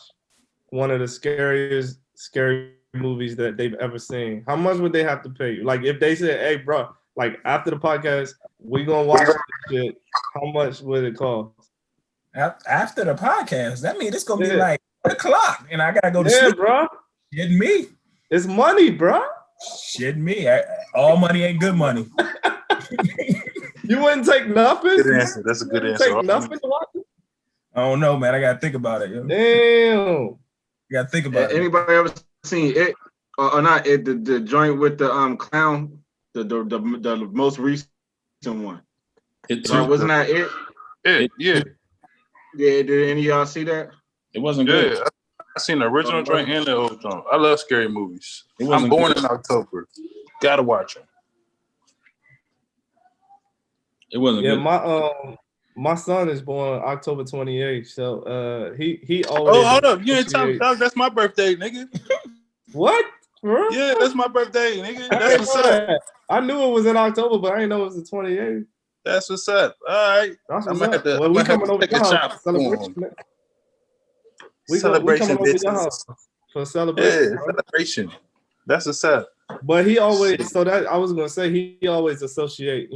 one of the scariest scary movies that they've ever seen? How much would they have to pay you? Like if they said, "Hey, bro, like after the podcast, we gonna watch this shit," how much would it cost? After the podcast, that means it's gonna be like 1 o'clock, and I gotta go to sleep, bro. Shit me. It's money, bro. Shit me. All money ain't good money. You wouldn't take nothing. Good answer. That's a good answer. Take nothing to watch it? I don't know, man. I gotta think about it. Yo. Damn. You gotta think about it. Anybody ever seen it or not? It the joint with the clown, the most recent one. Wasn't that it? Yeah. Did any of y'all see that? It wasn't good. Yeah. I seen the original joint and the old joint. I love scary movies. It I'm wasn't born good. in October. Gotta watch them. It wasn't good. My son is born October 28th, so he always. Oh, hold up! You ain't talking. That's my birthday, nigga. What? Bro? Yeah, that's my birthday, nigga. That's what's up. I knew it was in October, but I didn't know it was the 28th. That's what's up. All right. That's I'm what's gonna up. Well, we coming over take your a house shot for celebration. We celebration, coming over your bitches. house for a celebration. Yeah, celebration. That's what's up. But he always, so that I was gonna say, he always associate,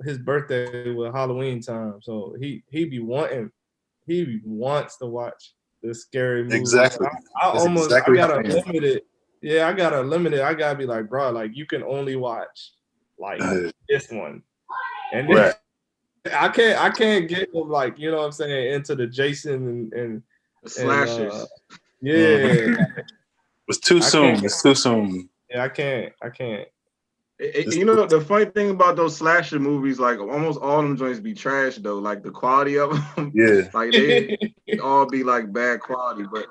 his birthday with Halloween time. So he wants to watch the scary movie. Exactly. I That's exactly got a what I'm saying. limited Yeah, I gotta limit it. I gotta be like, bro, like you can only watch like this one, and then Right. I can't get them like you know what I'm saying into the Jason and Slashers. yeah, It's too I soon. can't- It's too soon. yeah, I can't. You know, the funny thing about those slasher movies, like almost all them joints be trash though. Like the quality of them, Yeah. like they all be like bad quality. But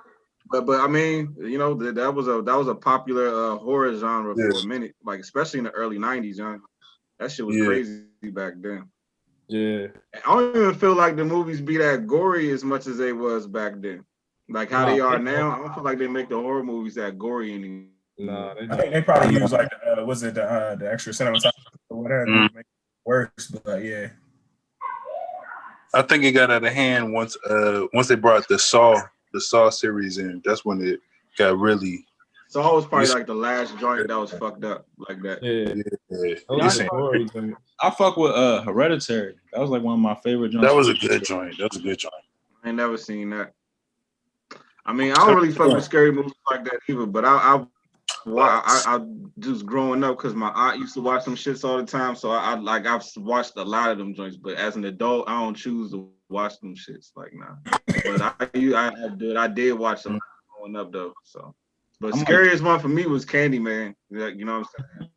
I mean, you know, that was a popular horror genre for Yes. a minute, like especially in the early '90s. Young, that shit was Yeah. crazy back then. Yeah, I don't even feel like the movies be that gory as much as they was back then. Like how they are now, I don't feel like they make the horror movies that gory anymore. nah, they I don't. think they probably use like the extra cinematography or whatever to make it worse. But yeah, I think it got out of hand once they brought the Saw series in. That's when it got really. Saw was probably like the last joint that was fucked up like that. Yeah, Yeah. those are gory joints. I fuck with Hereditary. That was like one of my favorite joints. That was a good joint. I ain't never seen that. I mean, I don't really fuck with scary movies like that either, but I just growing up because my aunt used to watch them shits all the time, so I've watched a lot of them joints. But as an adult, I don't choose to watch them shits like now. But I did watch them growing up though. So, but scariest one for me was Candyman. You know what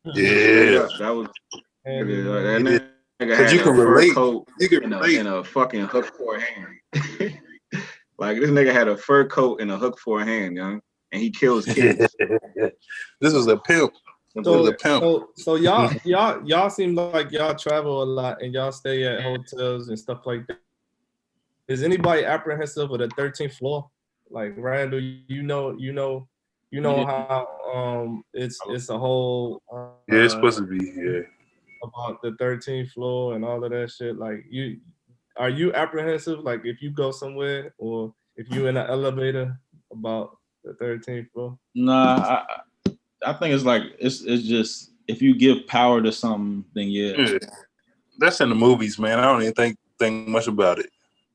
I'm saying? Yeah. That was And, that nigga Because had you can a fur relate. coat You can and relate. a fucking hook for a hand. Like this nigga had a fur coat and a hook for a hand, young, and he kills kids. This was a pimp. So y'all seem like y'all travel a lot and y'all stay at hotels and stuff like that. Is anybody apprehensive of the 13th floor? Like Randall, you know how it's a whole Yeah, it's supposed to be. Yeah. about the 13th floor and all of that shit. Like are you apprehensive? Like if you go somewhere or if you in an elevator about the 13th floor? Nah, I think it's like it's just if you give power to something, then yeah. That's in the movies, man. I don't even think much about it.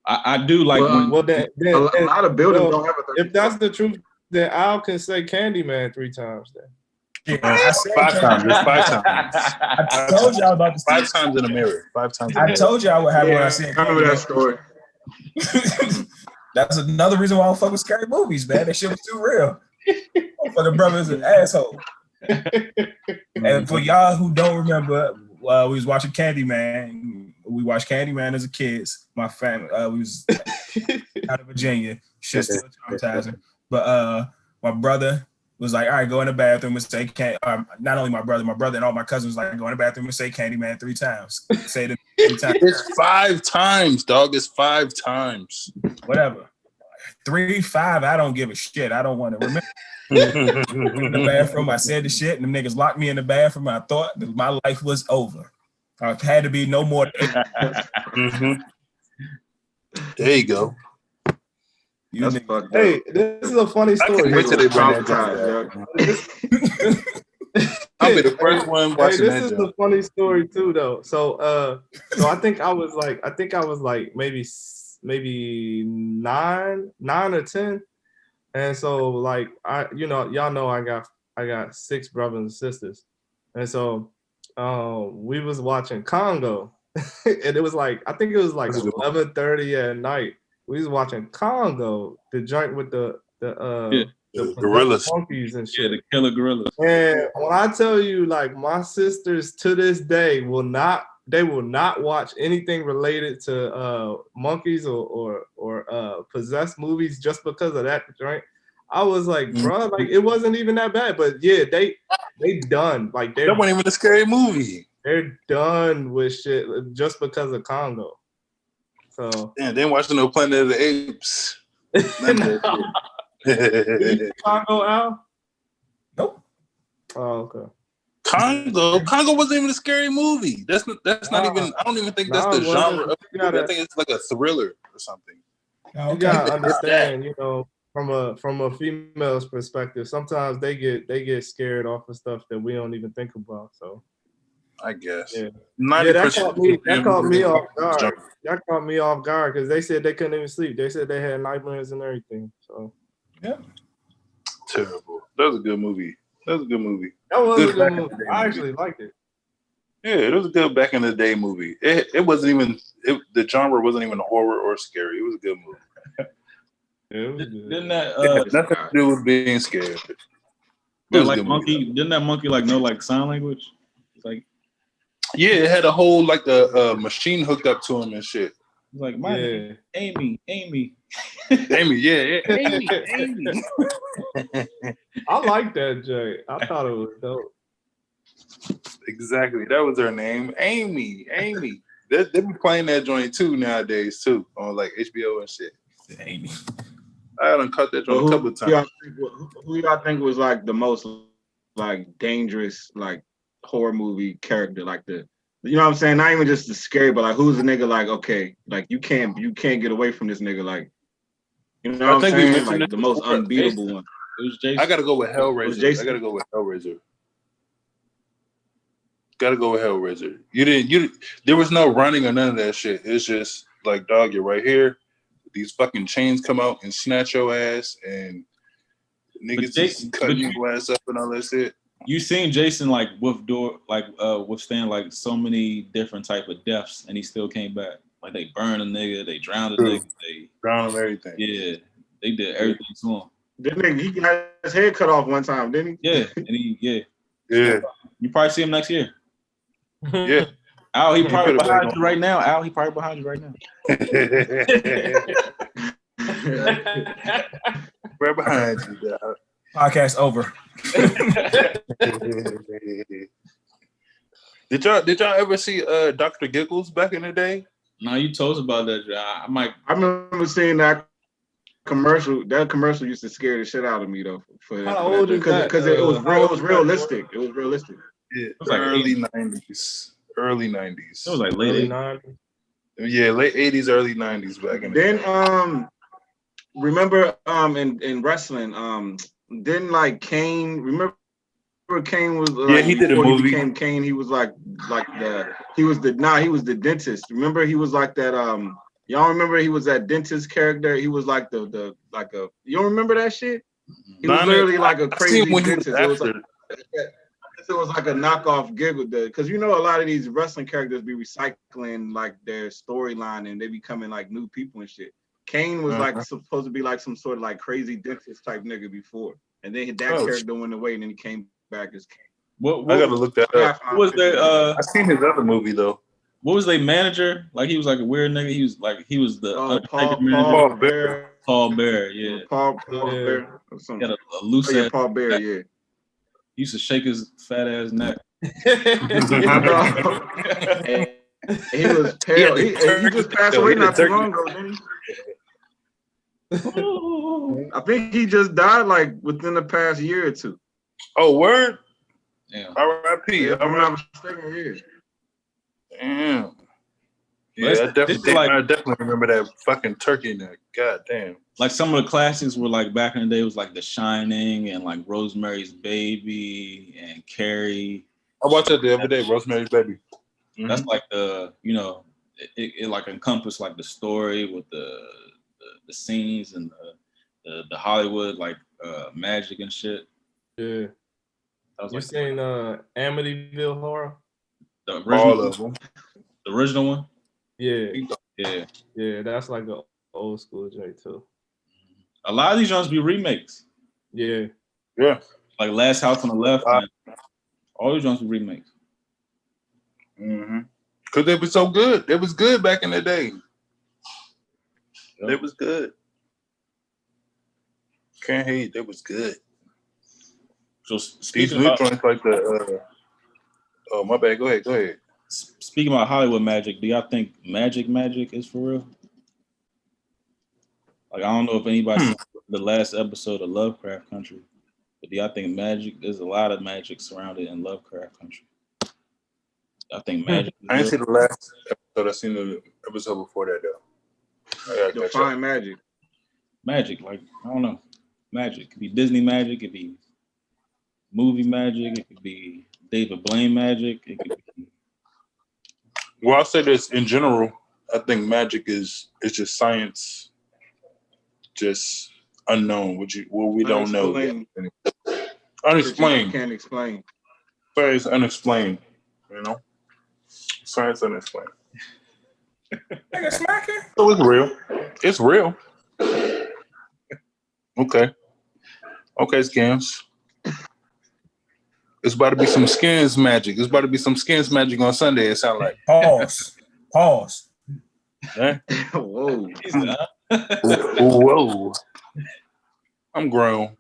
I do like then a lot of buildings don't have a 13th if that's the truth, then Al can say Candyman 3 times then. yeah, I said 5 times. It's 5 times. I told y'all about this. 5 times in the mirror. 5 times. In the I mirror. told y'all what happened when I said I remember that Candyman. story. That's another reason why I don't fuck with scary movies, man. That shit was too real. Fucking brother is an asshole. And for y'all who don't remember, we was watching Candyman. We watched Candyman as a kids. My family, we was out of Virginia. Shit's still traumatizing. But my brother was like, all right, go in the bathroom and say not only my brother and all my cousins was like, go in the bathroom and say Candyman 3 times. Say it 3 times. It's 5 times, dog. It's 5 times. Whatever. 3, 5, I don't give a shit. I don't want to remember. In the bathroom, I said the shit, and the niggas locked me in the bathroom. I thought that my life was over. I had to be no more. Mm-hmm. There you go. That's fucked up. Hey, this is a funny story. I can't wait till they bring that back. I'll be the first one watching this that. This is a funny story too, though. So I think I was like maybe 9 or 10, and so like y'all know I got 6 brothers and sisters, and so we was watching Congo, and it was like I think it was like 11:30 at night. We was watching Congo, the joint with the gorillas, monkeys and shit. Yeah, the killer gorillas. And when I tell you, like my sisters to this day will not watch anything related to monkeys or possessed movies just because of that joint. I was like, bro, like it wasn't even that bad. But yeah, they done. Like that wasn't even a scary movie. They're done with shit just because of Congo. So yeah, they ain't watching no Planet of the Apes. Congo, Al? Nope. Oh, okay. Congo wasn't even a scary movie. That's not even. I don't even think that's the genre of the movie. I think it's like a thriller or something. Okay. You gotta understand, from a female's perspective, sometimes they get scared off of stuff that we don't even think about. So I guess. Yeah, 90%. That caught me off guard. That caught me off guard because they said they couldn't even sleep. They said they had nightmares and everything. So yeah, terrible. That was a good movie. That was a good movie. That was a good back in movie. the day I actually liked it. Yeah, it was a good back in the day movie. It wasn't even the genre wasn't even horror or scary. It was a good movie. Yeah, it was good. Didn't that It had nothing to do with being scared. It was a like good movie, monkey? Didn't that monkey like know like sign language? It's like yeah, it had a whole like a machine hooked up to him and shit. it's like my name, Amy. Amy, yeah, Amy. I like that, Jay. I thought it was dope. Exactly, that was her name, Amy. They be playing that joint too nowadays too on like HBO and shit. Amy. I done cut that joint a couple of times. Who y'all think was like the most like dangerous like horror movie character? Like you know what I'm saying? Not even just the scary, but like who's the nigga like, okay, like you can't get away from this nigga, like you know what I'm saying? Like the most unbeatable one. It was Jason. I gotta go with Hellraiser. I gotta go with Hellraiser. There was no running or none of that shit. It's just like, dog, you're right here. These fucking chains come out and snatch your ass, and niggas just cutting your ass up and all that shit. You seen Jason like withstand like so many different type of deaths, and he still came back. Like they burned a nigga, they drowned a nigga, they drowned him, everything. Yeah, they did everything to him. Didn't he got his head cut off one time, didn't he? Yeah, and yeah. You probably see him next year. Yeah. Al, he probably behind you right now. Right behind you, dog. Podcast over. Did y'all ever see Dr. Giggles back in the day? No, you told us about that. I remember seeing that commercial. That commercial used to scare the shit out of me though. Because it was realistic. It was realistic. Yeah, it was like early 90s. Early 90s. It was like late 90s. Yeah, late 80s, early 90s back in the day. Then remember in wrestling, didn't like Kane, remember Kane was like, he did a movie. He became Kane, he was he was the dentist. Remember he was like that y'all remember he was that dentist character? He was like you don't remember that shit? He was literally like a crazy dentist. It was like a knockoff gig because you know a lot of these wrestling characters be recycling like their storyline and they becoming like new people and shit. Kane was like supposed to be like some sort of like crazy dentist type nigga before, and then that character went away and then he came back as Kane. What I gotta look that up. What was their I seen his other movie though. What was their manager? Like he was like a weird nigga. He was the Paul Bear. Paul Bear, yeah. Paul Bear. He had a loose ass. Paul Bear, yeah. He used to shake his fat ass neck. And he was pale. He just passed away not too long ago, didn't he? I think he just died like within the past year or two. Oh, word? Yeah. R.I.P. If I'm not mistaken, yeah. Damn. Yeah, I definitely remember that fucking turkey neck. God damn. Like some of the classics were like back in the day was like The Shining and like Rosemary's Baby and Carrie. I watched that the other day, Rosemary's Baby. Mm-hmm. That's like it like encompassed like the story with the scenes and the Hollywood like magic and shit. Yeah. You seen Amityville Horror? The original, all of them. The original one? Yeah, that's like an old school joint too. A lot of these joints be remakes. Yeah. Like Last House on the Left. All these joints be remakes. Because they were so good. It was good back in the day. It was good. Can't hate. It was good. So speaking of joints like the oh my bad. Go ahead. Speaking about Hollywood magic, do y'all think magic is for real? Like I don't know if anybody saw the last episode of Lovecraft Country, but do y'all think there's a lot of magic surrounded in Lovecraft Country? I think magic. I didn't see the last episode. I seen the episode before that though. Define magic. Magic, like I don't know. Magic. It could be Disney magic, it could be movie magic, it could be David Blaine magic, it could be. Well, I'll say this in general. I think magic is just science, just unknown, what we don't know yet. Unexplained. Can't explain. Science unexplained. You know, science unexplained. Nigga smacking. So it's real. It's real. Okay. Okay, scams. It's about to be some skins magic. It's about to be some skins magic on Sunday. It sounds like. Pause. Yeah. Whoa. Whoa. I'm grown.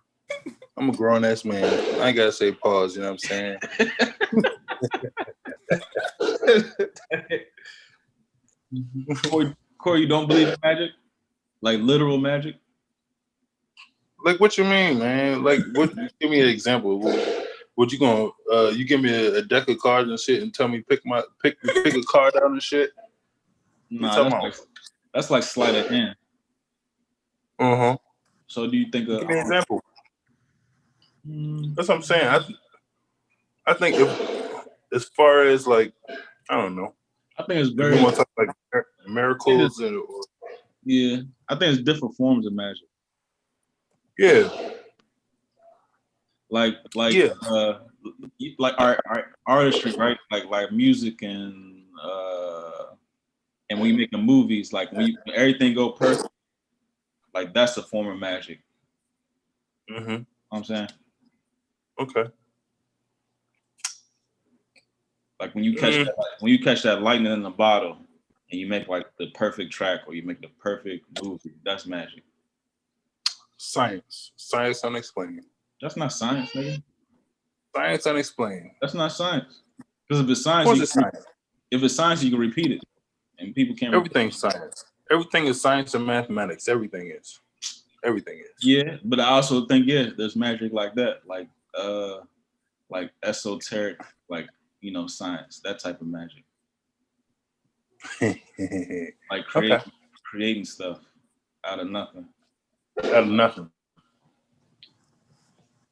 I'm a grown ass man. I ain't gotta say pause. You know what I'm saying? Corey, you don't believe in magic? Like literal magic? Like, what you mean, man? Like, what? Give me an example. What you gonna? You give me a deck of cards and shit, and tell me pick a card out and shit. Nah, that's like sleight of hand. Uh huh. So do you think? Give me an example. That's what I'm saying. I think as far as like, I don't know. I think it's If very. you want to talk like miracles Yeah, I think it's different forms of magic. Yeah. Like Yeah. Like our artistry, right? Like music and when you making movies, like when everything go perfect, like that's a form of magic. Mm-hmm. You know what I'm saying? Okay. Like when you catch that lightning in the bottle and you make like the perfect track or you make the perfect movie, that's magic. Science unexplained. That's not science, nigga. Science unexplained. That's not science. Because if it's science, if it's science, you can repeat it, and people can't. Everything's science. Everything is science and mathematics. Everything is. Yeah, but I also think there's magic like that, like esoteric, like science, that type of magic. Like creating stuff out of nothing.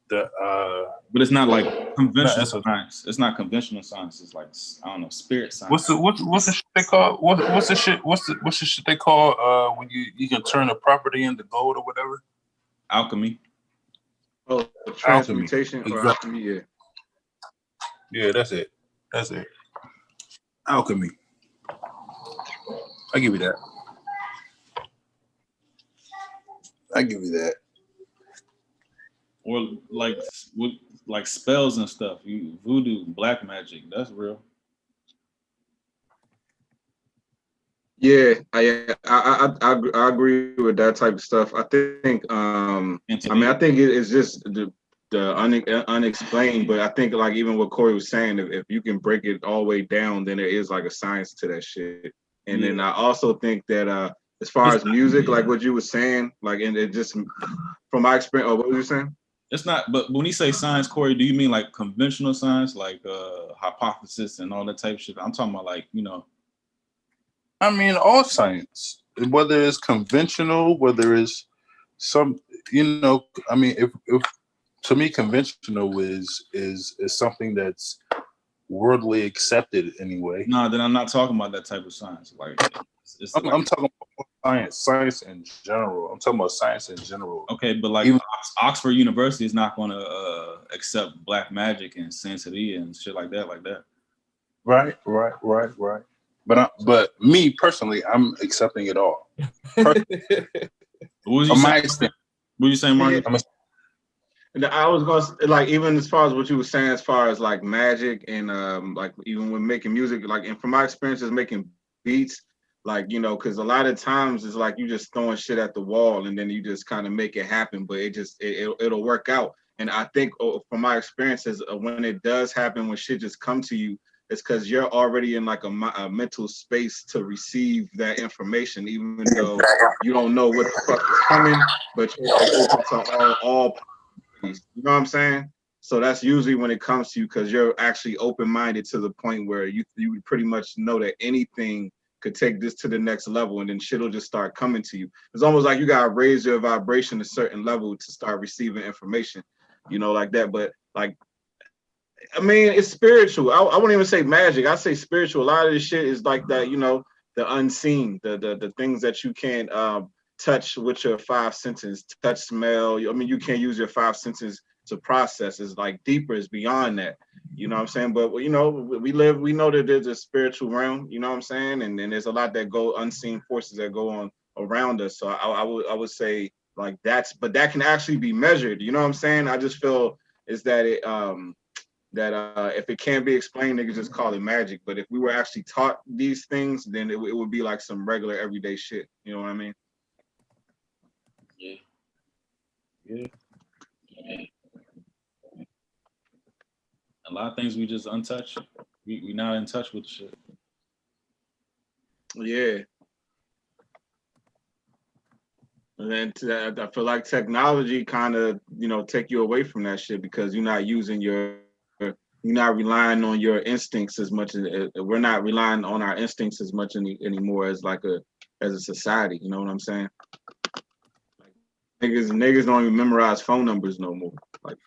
But it's not like conventional science. It's not conventional science. It's like, I don't know, spirit science. What's the shit they call? What's the shit they call when you can turn a property into gold or whatever? Alchemy. Oh, transmutation or alchemy, yeah. Yeah, that's it. Alchemy. I give you that. Or like spells and stuff. Voodoo, black magic, that's real. Yeah, I agree with that type of stuff. I think I think it's just the unexplained, but I think like even what Corey was saying, if you can break it all the way down, then there is like a science to that shit. And then I also think that as far as music, like what you were saying, like and it just from my experience, what were you saying? It's not, but when you say science, Corey, do you mean like conventional science, like hypothesis and all that type of shit? I'm talking about like, I mean, all science, whether it's conventional, whether it's some, I mean, if to me, conventional is something that's worldly accepted anyway. No, then I'm not talking about that type of science. Like, I'm talking about science in general. I'm talking about science in general. Okay, but like Oxford University is not going to accept black magic and Santeria and shit like that. Right. But me personally, I'm accepting it all. What was you saying, Mark? And I was gonna like even as far as what you were saying, as far as like magic and like even when making music, like and from my experiences making beats, like because a lot of times it's like you just throwing shit at the wall and then you just kind of make it happen, but it'll work out. And I think from my experiences, when it does happen, when shit just come to you, it's because you're already in like a mental space to receive that information, even though you don't know what the fuck is coming, but you're like open to all. You know what I'm saying? So that's usually when it comes to you because you're actually open-minded to the point where you pretty much know that anything could take this to the next level and then shit will just start coming to you. It's almost like you gotta raise your vibration a certain level to start receiving information, like that. But like, I mean, it's spiritual. I wouldn't even say magic. I say spiritual. A lot of this shit is like that, the unseen, the things that you can't touch with your five senses, touch, smell. I mean, you can't use your five senses to process. It's like deeper, it's beyond that. You know what I'm saying? But we know that there's a spiritual realm, you know what I'm saying? And there's a lot that go unseen forces that go on around us. So I would say like but that can actually be measured. You know what I'm saying? I just feel is that if it can't be explained, they could just call it magic. But if we were actually taught these things, then it would be like some regular everyday shit. You know what I mean? Yeah. Yeah. A lot of things we just untouched. We not in touch with the shit. Yeah. And then I feel like technology kind of, take you away from that shit because you're not relying on your instincts as much as we're not relying on our instincts as much anymore as a society. You know what I'm saying? Like, niggas don't even memorize phone numbers no more. Like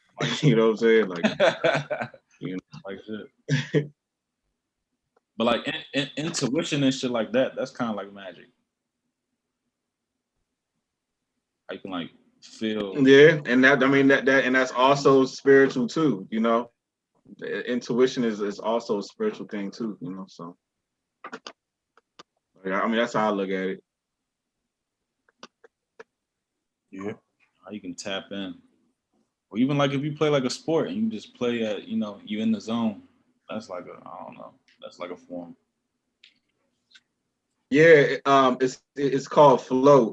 you know what I'm saying? Like, like shit. But like intuition and shit like that, that's kind of like magic. I can like feel. Yeah, and that's also spiritual too. Intuition is also a spiritual thing too. So yeah, I mean that's how I look at it. Yeah. How you can tap in, or even like if you play like a sport and you just play at you in the zone. That's like I don't know. That's like a form. Yeah, it's called Flow.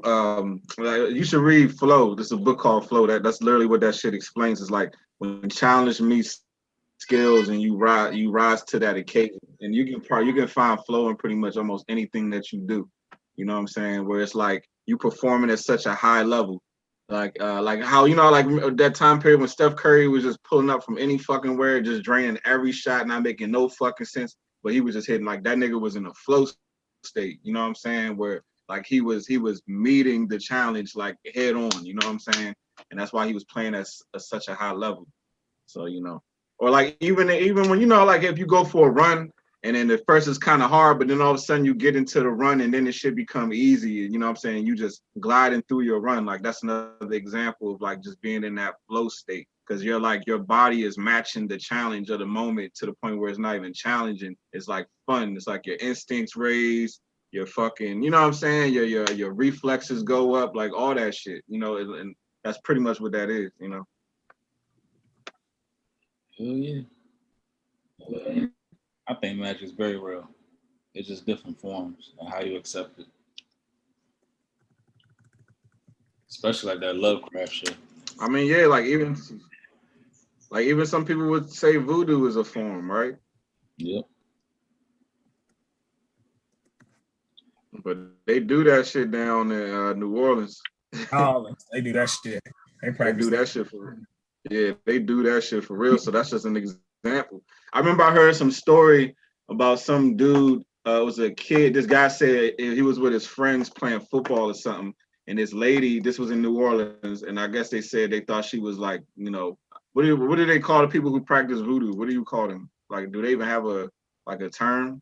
You should read Flow. There's a book called Flow. That's literally what that shit explains. It's like when challenge meets skills and you rise to that occasion, and you can find flow in pretty much almost anything that you do. You know what I'm saying? Where it's like you performing at such a high level, like how like that time period when Steph Curry was just pulling up from any fucking where, just draining every shot, not making no fucking sense, but he was just hitting like that nigga was in a flow state. You know what I'm saying? Where like he was meeting the challenge like head on. You know what I'm saying? And that's why he was playing at such a high level. So or like even when like if you go for a run and then at first it's kind of hard, but then all of a sudden you get into the run and then it should become easy. You know what I'm saying? You just gliding through your run. Like that's another example of like just being in that flow state because you're like your body is matching the challenge of the moment to the point where it's not even challenging. It's like fun. It's like your instincts raise, your fucking, you know what I'm saying? Your reflexes go up, like all that shit. And that's pretty much what that is. Hell yeah. I think magic is very real. It's just different forms and how you accept it. Especially like that Lovecraft shit. I mean, yeah, like even some people would say voodoo is a form, right? Yep. But they do that shit down in New Orleans. Oh, they do that shit. They do that shit for real. Yeah, they do that shit for real. So that's just an example. I remember I heard some story about some dude. It was a kid. This guy said he was with his friends playing football or something. And this lady, this was in New Orleans, and I guess they said they thought she was like, what do they call the people who practice voodoo? What do you call them? Like, do they even have a term?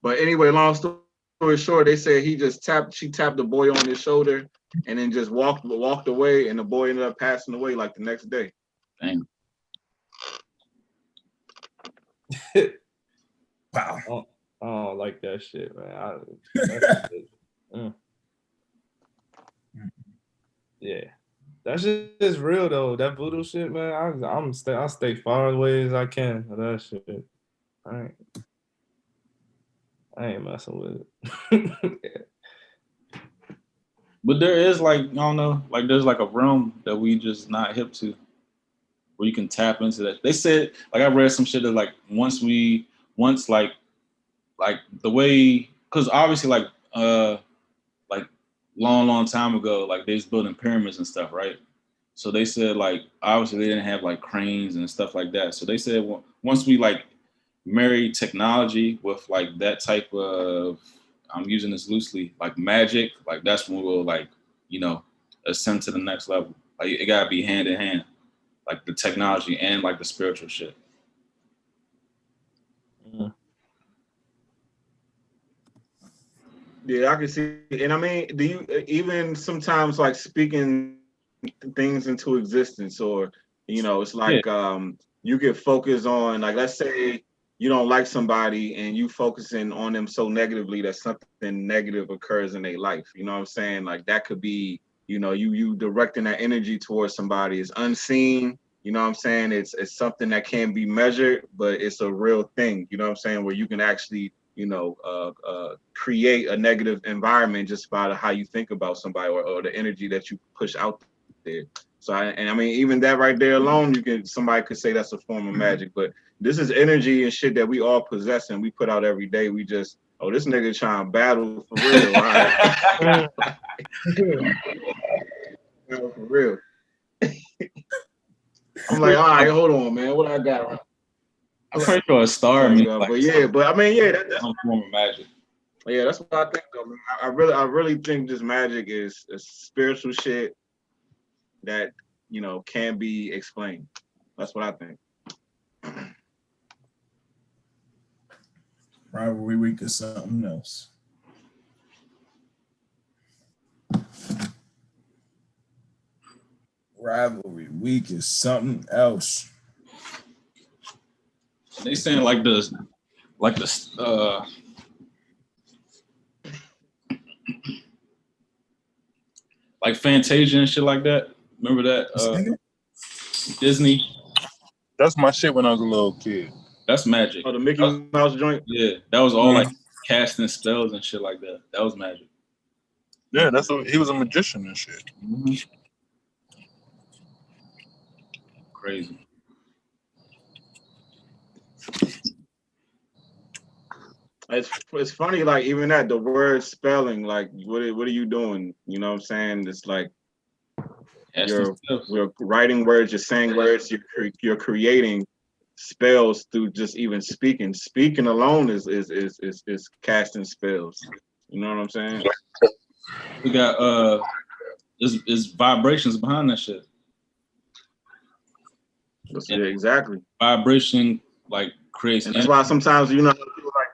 But anyway, long story short, they said she tapped the boy on his shoulder and then just walked away, and the boy ended up passing away like the next day. Dang. Wow. I don't like that shit, man. Yeah, that shit is real though. That voodoo shit, man. I stay far away as I can of that shit. I ain't messing with it. But there is like, I don't know, like there's like a realm that we just not hip to where you can tap into that. They said, like I read some shit that like once like the way, cause obviously like long time ago, like they was building pyramids and stuff, right? So they said like, obviously they didn't have like cranes and stuff like that. So they said once we like marry technology with like that type of, I'm using this loosely, like magic, like that's when we'll like, ascend to the next level. Like it gotta be hand in hand, like the technology and like the spiritual shit. Yeah, I can see. And I mean, do you even sometimes like speaking things into existence or You know, it's like you can focus on, like, let's say you don't like somebody and you focusing on them so negatively that something negative occurs in their life. You know what I'm saying? Like that could be, you know, you directing that energy towards somebody. It's unseen. You know what I'm saying? It's something that can't be measured, but it's a real thing. You know what I'm saying? Where you can actually, you know, create a negative environment just by how you think about somebody or the energy that you push out there. So I mean, even that right there alone, somebody could say that's a form of magic. But this is energy and shit that we all possess and we put out every day. We just, this nigga trying to battle for real. All right. For real. I'm like, all right, hold on, man. What I got? I'm pretty sure a star. But I mean, that's some form of magic. Yeah, that's what I think though, man. I really think this magic is a spiritual shit that, you know, can be explained. That's what I think. Rivalry week is something else. Rivalry week is something else. They saying like Fantasia and shit like that. Remember that? Disney. That's my shit when I was a little kid. That's magic. Oh, the Mickey Mouse joint? Yeah, that was all like casting spells and shit like that. That was magic. Yeah, he was a magician and shit. Mm-hmm. Crazy. It's funny, like even that the word spelling, like what are you doing? You know what I'm saying? It's like you're writing words, you're saying words, you're creating spells through just even speaking. Speaking alone is casting spells. You know what I'm saying? We got is vibrations behind that shit. Yeah, exactly. Vibration like creates. And that's why sometimes, you know, people like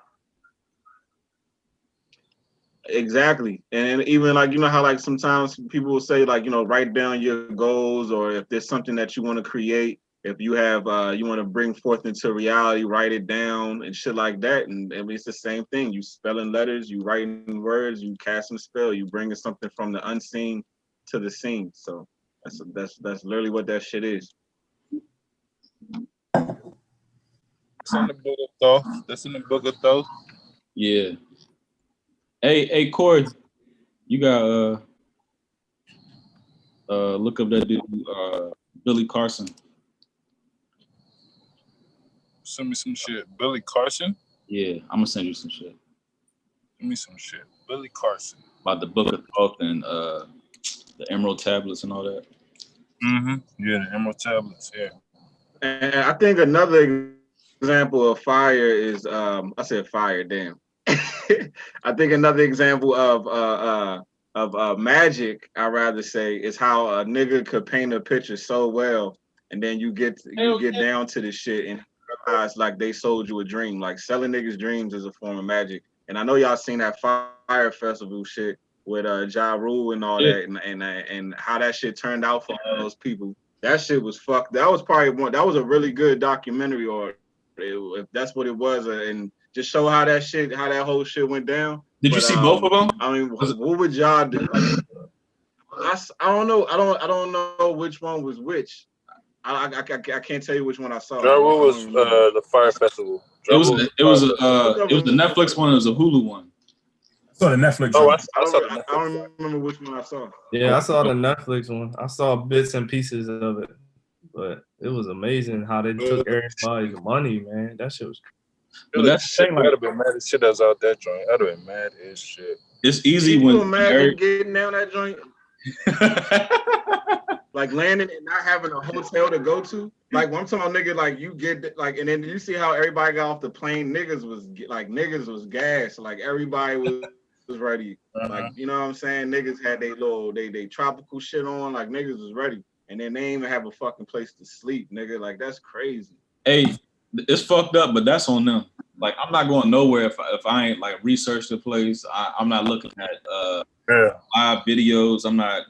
exactly. And even like, you know how like sometimes people will say like, you know, write down your goals, or if there's something that you want to create, if you have you want to bring forth into reality, write it down and shit like that. And I mean, it's the same thing. You spelling letters, you writing words, you casting a spell, you bringing something from the unseen to the seen. So that's literally what that shit is. It's in the book of Thoth. That's in the book of Thoth. Yeah. Hey, Corey, you got look up that dude, Billy Carson. Send me some shit. Billy Carson? Yeah, I'm gonna send you some shit. Give me some shit. Billy Carson. About the book of Thoth and the Emerald Tablets and all that. Mm-hmm. Yeah, the Emerald Tablets, yeah. And I think another example of fire is I said fire, damn. I think another example of magic, I'd rather say, is how a nigga could paint a picture so well, and then you get down to the shit and realize like they sold you a dream. Like selling niggas dreams is a form of magic. And I know y'all seen that Fire Festival shit with Ja Rule and all that, and how that shit turned out for all those people. That shit was fucked. That was probably that was a really good documentary, or if that's what it was, and just show how that whole shit went down. Did you see both of them? I mean, what would y'all do? Like, I don't know. I don't know which one was which. I can't tell you which one I saw. Ja Rule was the Fire Festival. It was the Netflix one. It was a Hulu one. I saw the Netflix one. I don't remember which one I saw. Yeah, I saw the Netflix one. I saw bits and pieces of it, but it was amazing how they took everybody's money, man. That shit was. But that shit might have been mad as shit that's out that joint. I'd have been mad as shit. It's easy Can when you imagine getting down that joint, like landing and not having a hotel to go to. Like one time, nigga, like you get like, and then you see how everybody got off the plane. Niggas was gassed. Like everybody was ready. Like you know what I'm saying. Niggas had they tropical shit on. Like niggas was ready, and then they didn't even have a fucking place to sleep, nigga. Like that's crazy. Hey, it's fucked up, but that's on them. Like I'm not going nowhere if I ain't like researched the place. I'm not looking at live videos. I'm not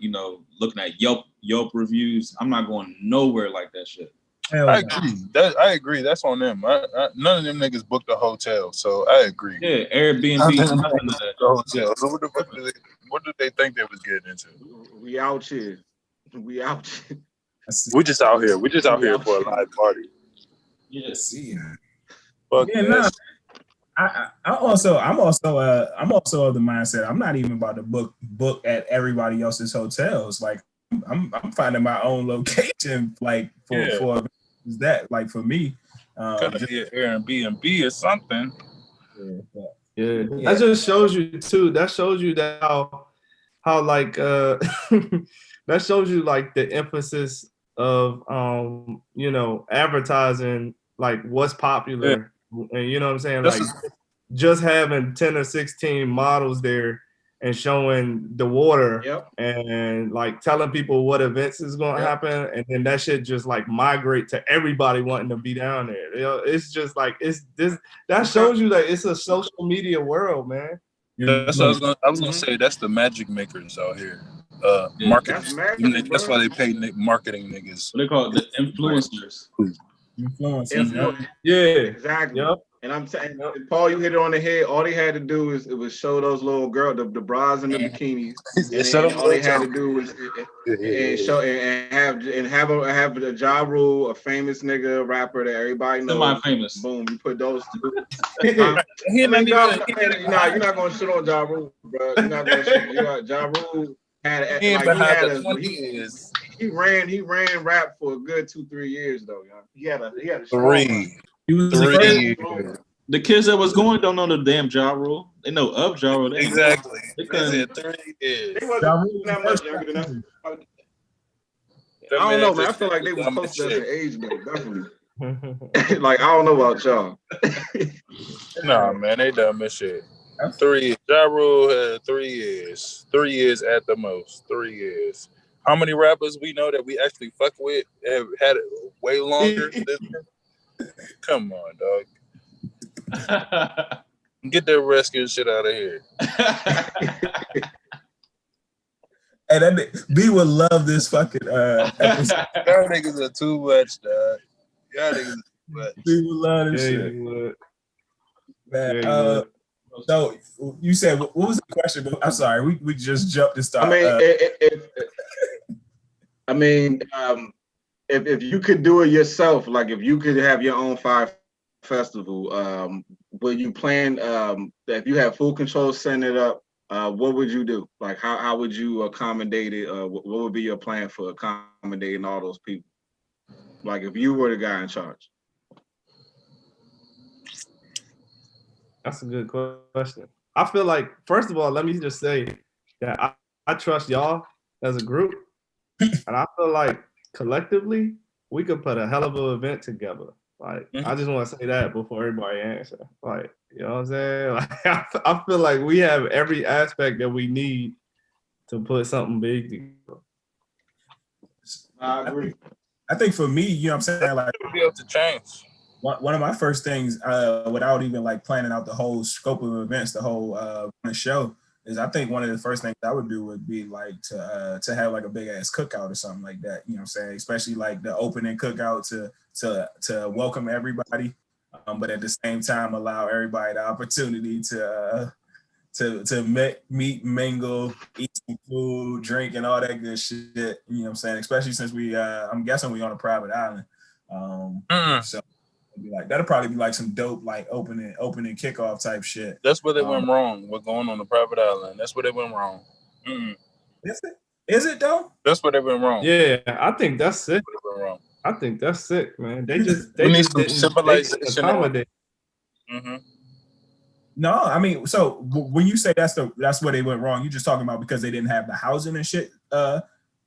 looking at Yelp Yelp reviews. I'm not going nowhere like that shit. I agree. I agree. That's on them. None of them niggas booked a hotel, so I agree. Yeah, Airbnb. Nothing of that. Hotel. So what did they think they was getting into? We out here. We out here. We just out here. We just out here for a live party. Yeah, See. Fuck Yeah, that. I'm also of the mindset I'm not even about to book at everybody else's hotels. Like I'm finding my own location. Like for that. Like for me, Gotta be an Airbnb or something. Yeah, that just shows you too. That shows you that how like that shows you like the emphasis of advertising, like what's popular, and you know what I'm saying, like just having 10 or 16 models there and showing the water and like telling people what events is going to happen, and then that shit just like migrate to everybody wanting to be down there. It's just like that shows you that it's a social media world, man. That's what I was gonna say. That's the magic makers out here. Marketing. That's why they pay marketing niggas. What they call it? The influencers. Influencers. Yeah, exactly. Yep. And I'm saying, Paul, you hit it on the head. All they had to do is show those little girls, the bras and the bikinis, and all they had to do was show and have a Ja Rule, a famous nigga rapper that everybody knows. Semi-famous. Boom, you put those two. You're not gonna shit on Ja Rule, bro. You're not gonna shit. Ja Rule he ran rap for a good 2-3 years though, y'all. He had a 3 years. The kids that was going don't know the damn Ja Rule. They know of Ja Rule. Exactly. They said 3 years. They wasn't that much younger than us. I don't know, man. I feel like they was close to us in age though, definitely. Like I don't know about y'all. Nah, man, they dumb as shit. 3 years. Ja Rule had 3 years. 3 years at the most. 3 years. How many rappers we know that we actually fuck with have had it way longer? Come on, dog. Get that rescue shit out of here. And then B would love this fucking episode. Y'all niggas are too much, dog. Y'all niggas are too much. B would love this shit. Man, so you said, what was the question? I'm sorry, we just jumped to start. I mean, if you could do it yourself, like if you could have your own Fire Festival, will you plan? If you have full control, setting it up, what would you do? Like, how would you accommodate it? What would be your plan for accommodating all those people? Like, if you were the guy in charge. That's a good question. I feel like, first of all, let me just say that I trust y'all as a group, and I feel like collectively we could put a hell of an event together. Like, I just want to say that before everybody answer. Like, you know what I'm saying? Like, I feel like we have every aspect that we need to put something big together. I agree. I think for me, you know what I'm saying? Like, we'll be able to change. One of my first things, without even like planning out the whole scope of events, the whole show, is I think one of the first things I would do would be like to have like a big ass cookout or something like that. You know what I'm saying? Especially like the opening cookout to welcome everybody, but at the same time allow everybody the opportunity to meet, mingle, eat some food, drink, and all that good shit. You know what I'm saying? Especially since I'm guessing we on a private island, so. Like that'll probably be like some dope like opening kickoff type shit. That's where they went wrong. We're going on the private island. That's where they went wrong. Is it though? That's where they went wrong. Yeah, I think that's sick. Wrong. I think that's sick, man. They just need just some didn't civilization. Accommodate. No, I mean, so when you say that's where they went wrong, you just talking about because they didn't have the housing and shit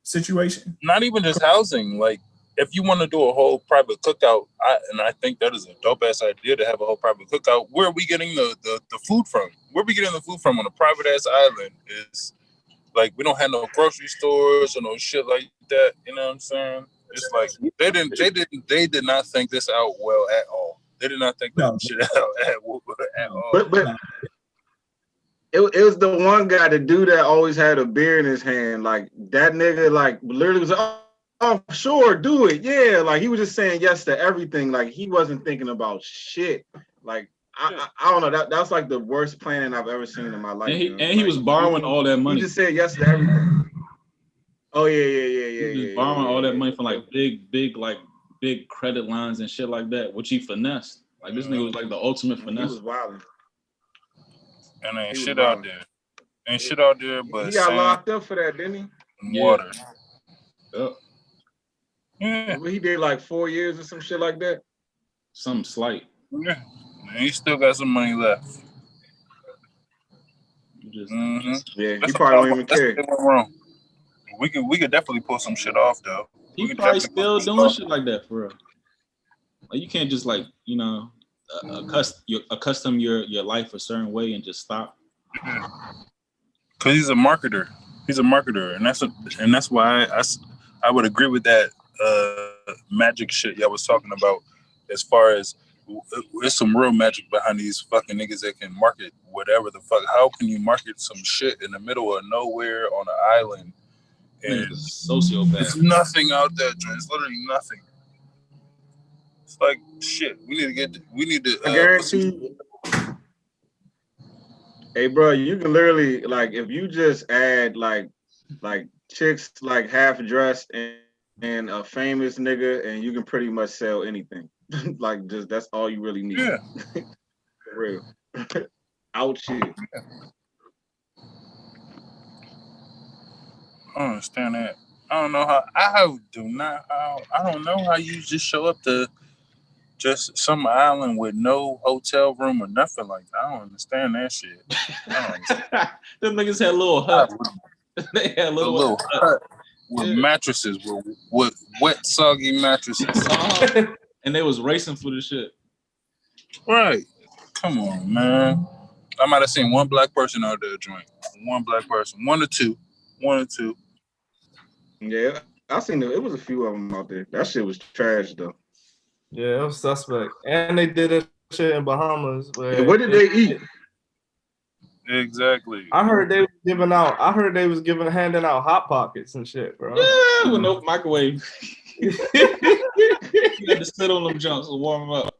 situation. Not even just housing, like. If you want to do a whole private cookout, I think that is a dope ass idea to have a whole private cookout. Where are we getting the food from? Where are we getting the food from on a private ass island? Is like we don't have no grocery stores or no shit like that. You know what I'm saying? It's like they did not think this out well at all. They did not think that shit out at all. It was the one guy, the dude that always had a beer in his hand. Like that nigga, like literally was like, oh, sure, do it. Yeah. Like he was just saying yes to everything. Like he wasn't thinking about shit. Like I don't know. That's like the worst planning I've ever seen in my life. And he was borrowing all that money. He just said yes to everything. Oh yeah. He was borrowing all that money from like big credit lines and shit like that, which he finessed. Like this nigga was like the ultimate finesse. He was wilding. And ain't shit out there. Ain't shit out there, but he got locked up for that, didn't he? Water. Yep. Yeah. He did like 4 years or some shit like that. Something slight. Yeah. And he still got some money left. Yeah, he probably don't even care. Wrong. We could definitely pull some shit off though. He probably still doing shit like that for real. Like you can't just like, you know, accustom your life a certain way and just stop. Cause he's a marketer. He's a marketer, and that's why I would agree with that magic shit y'all was talking about. As far as there's some real magic behind these fucking niggas that can market whatever the fuck. How can you market some shit in the middle of nowhere on an island? And sociopath. There's nothing out there, Joe. It's literally nothing. It's like shit. We need to. I guarantee. Hey, bro, you can literally like if you just add like chicks like half dressed and a famous nigga, and you can pretty much sell anything. Like just that's all you really need. Yeah. For real. Out shit. I don't understand that. I don't know how. I don't know how you just show up to just some island with no hotel room or nothing like that. I don't understand that shit. Them niggas had a little hut. They had a little hut with mattresses, with wet, soggy mattresses. And they was racing for the shit. Right. Come on, man. I might have seen one black person out there joint. One black person. One or two. Yeah, I seen it. It was a few of them out there. That shit was trash though. Yeah, it was suspect. And they did that shit in Bahamas. What did they eat? Exactly. I heard they was handing out Hot Pockets and shit, bro. Yeah, with no microwave. You had to sit on them jumps and warm them up.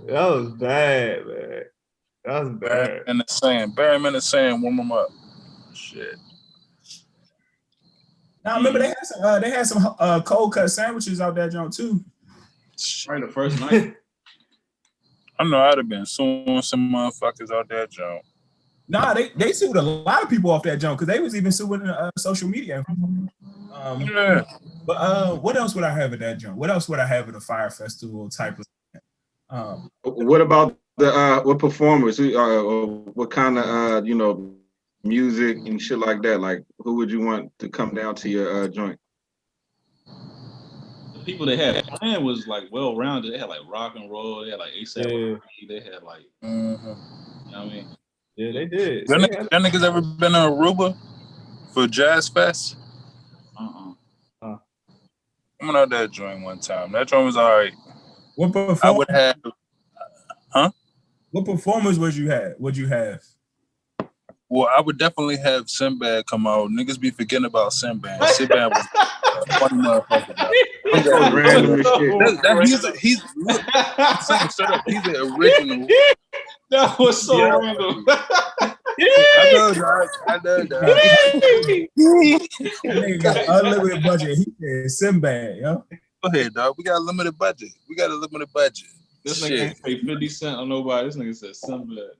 That was bad, man. That was bad. And the sand. Bury him in the sand, warm him up. Shit. Now remember they had some cold cut sandwiches out there, John, too. Right, the first night. I know I'd have been suing some motherfuckers out there, John. Nah, they sued a lot of people off that jump because they was even suing social media. Yeah. But what else would I have at that jump? What else would I have at a fire festival type of? What about the what performers? What kind of music and shit like that? Like who would you want to come down to your joint? The people they had playing was like well rounded. They had like rock and roll. They had like ASAP. Yeah. They had like, you know what I mean? Yeah, they did. That niggas ever been to Aruba for Jazz Fest? I went out that joint one time. That joint was all right. I would have, What performers would you have? Well, I would definitely have Sinbad come out. Niggas be forgetting about Sinbad. Sinbad was a funny motherfucker. He's the original. That was so random. I know, dog. Nigga got unlimited budget. He said Sinbad, yo. Go ahead, dog. We got a limited budget. This nigga ain't pay 50 cents on nobody. This nigga said Sinbad.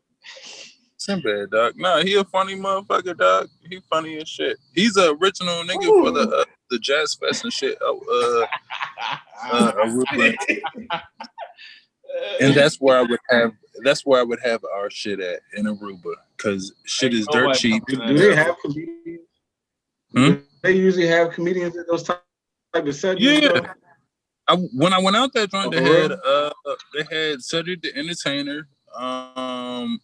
Sinbad, dog. Nah, he a funny motherfucker, dog. He funny as shit. He's the original nigga for the Jazz Fest and shit. And that's where I would have our shit at in Aruba, because shit is dirt cheap. Do they have comedians? They usually have comedians at those type of sets. Yeah. When I went out that joint, they had Cedric the Entertainer.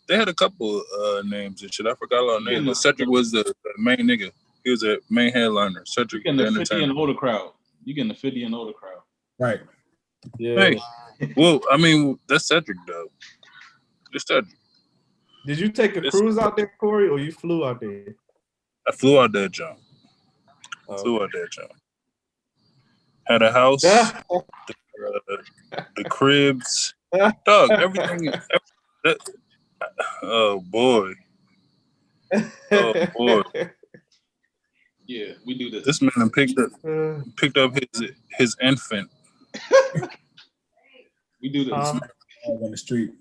They had a couple names and shit. I forgot all the names, but Cedric was the main nigga. He was a main headliner. Cedric the 50 and older crowd. You getting the 50 and older crowd. Right. Yeah. Hey, well, I mean, that's Cedric though. It's Cedric. Did you take a cruise out there, Corey, or you flew out there? I flew out there, John. Had a house, the cribs, dog, everything. Oh boy. Yeah, we do this. This man picked up his infant. We do this. On the street.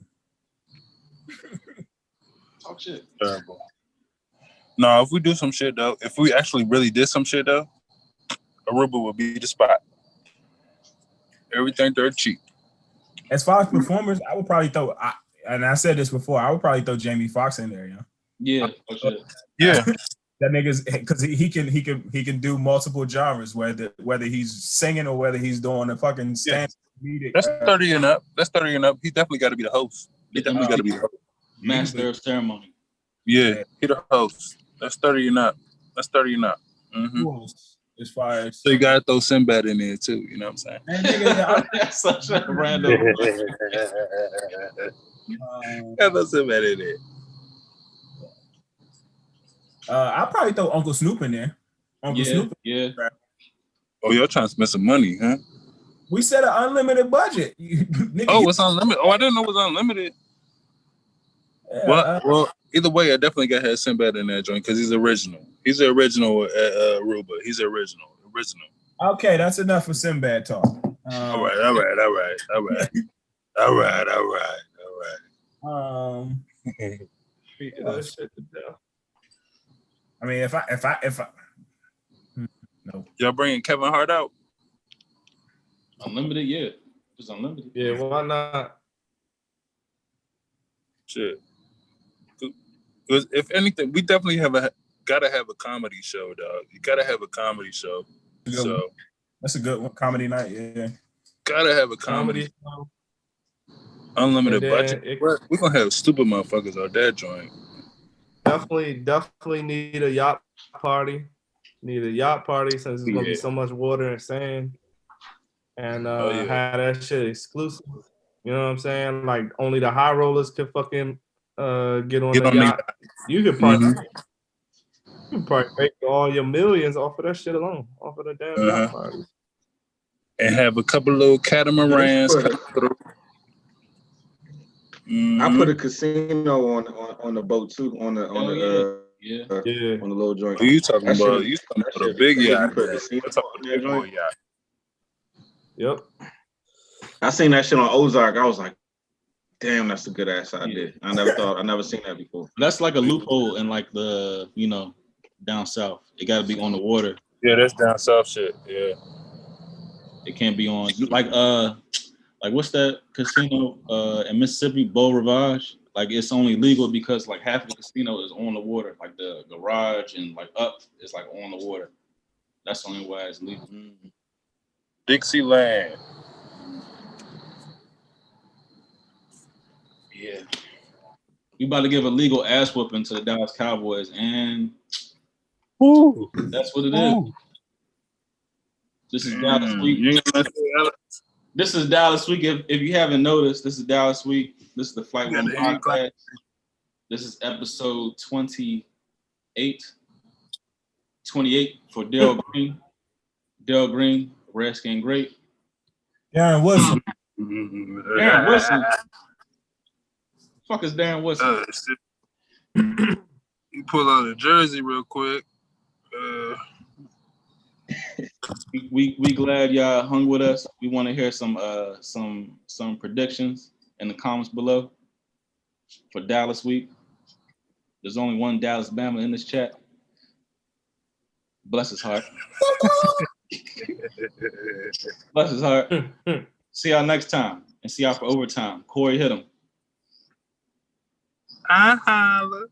Talk shit. Terrible. No, if we do some shit though, if we actually really did some shit though, Aruba would be the spot. Everything dirt cheap. As far as performers, I would probably throw. And I said this before. I would probably throw Jamie Foxx in there. Yeah. Okay. Yeah. That nigga's because he can do multiple genres, whether he's singing or whether he's doing a fucking stand. That's 30 and up. He definitely got to be the host. Master of ceremony. Yeah, he the host. That's 30 and up. Mm-hmm. Who else? As far as so you gotta throw Sinbad in there too. You know what I'm saying? That's such a random. Gotta throw Sinbad in there. I'll probably throw Uncle Snoop in there. Snoop. Yeah. Oh, y'all trying to spend some money, huh? We set an unlimited budget. It's unlimited. Oh, I didn't know it was unlimited. Well, either way, I definitely got to have Sinbad in that joint because he's original. He's the original Aruba. He's the original. Okay, that's enough for Sinbad talk. All right. I mean, if I no. Y'all bringing Kevin Hart out? Unlimited, yeah. It's unlimited. Yeah, why not? Shit. Because if anything, we definitely gotta have a comedy show, dog. You gotta have a comedy show. So that's a good one. Comedy night, yeah. Gotta have a comedy show. Unlimited budget. We're gonna have stupid motherfuckers out that joint. Definitely need a yacht party. Since it's gonna be so much water and sand. And have that shit exclusive. You know what I'm saying? Like only the high rollers can fucking get on the yacht. You could probably make all your millions off of that shit alone, off of the damn yacht parties. And have a couple little catamarans. I put a casino on the boat too, on the little joint. What are you talking about? You talking about a big yacht? Yep. I seen that shit on Ozark. I was like, damn, that's a good ass idea. I never seen that before. That's like a loophole in like the, down south. It got to be on the water. Yeah, that's down south shit. Yeah. It can't be on like what's that casino in Mississippi, Beau Rivage? Like it's only legal because like half of the casino is on the water, like the garage and like up is like on the water. That's the only way it's legal. Dixieland. Yeah. We about to give a legal ass whooping to the Dallas Cowboys, and that's what it is. This is Dallas Week. This is Dallas Week. If you haven't noticed, this is Dallas Week. This is the Flight One Podcast. This is episode 28 for Dale Green. Dale Green, Redskin Great. Darren Woodson. Darren Woodson. Fuck is Darren Woodson? You pull out a jersey real quick. We glad y'all hung with us. We want to hear some predictions in the comments below for Dallas Week. There's only one Dallas Bama in this chat. Bless his heart. Bless his heart. See y'all next time, and see y'all for overtime. Corey hit him. I holla.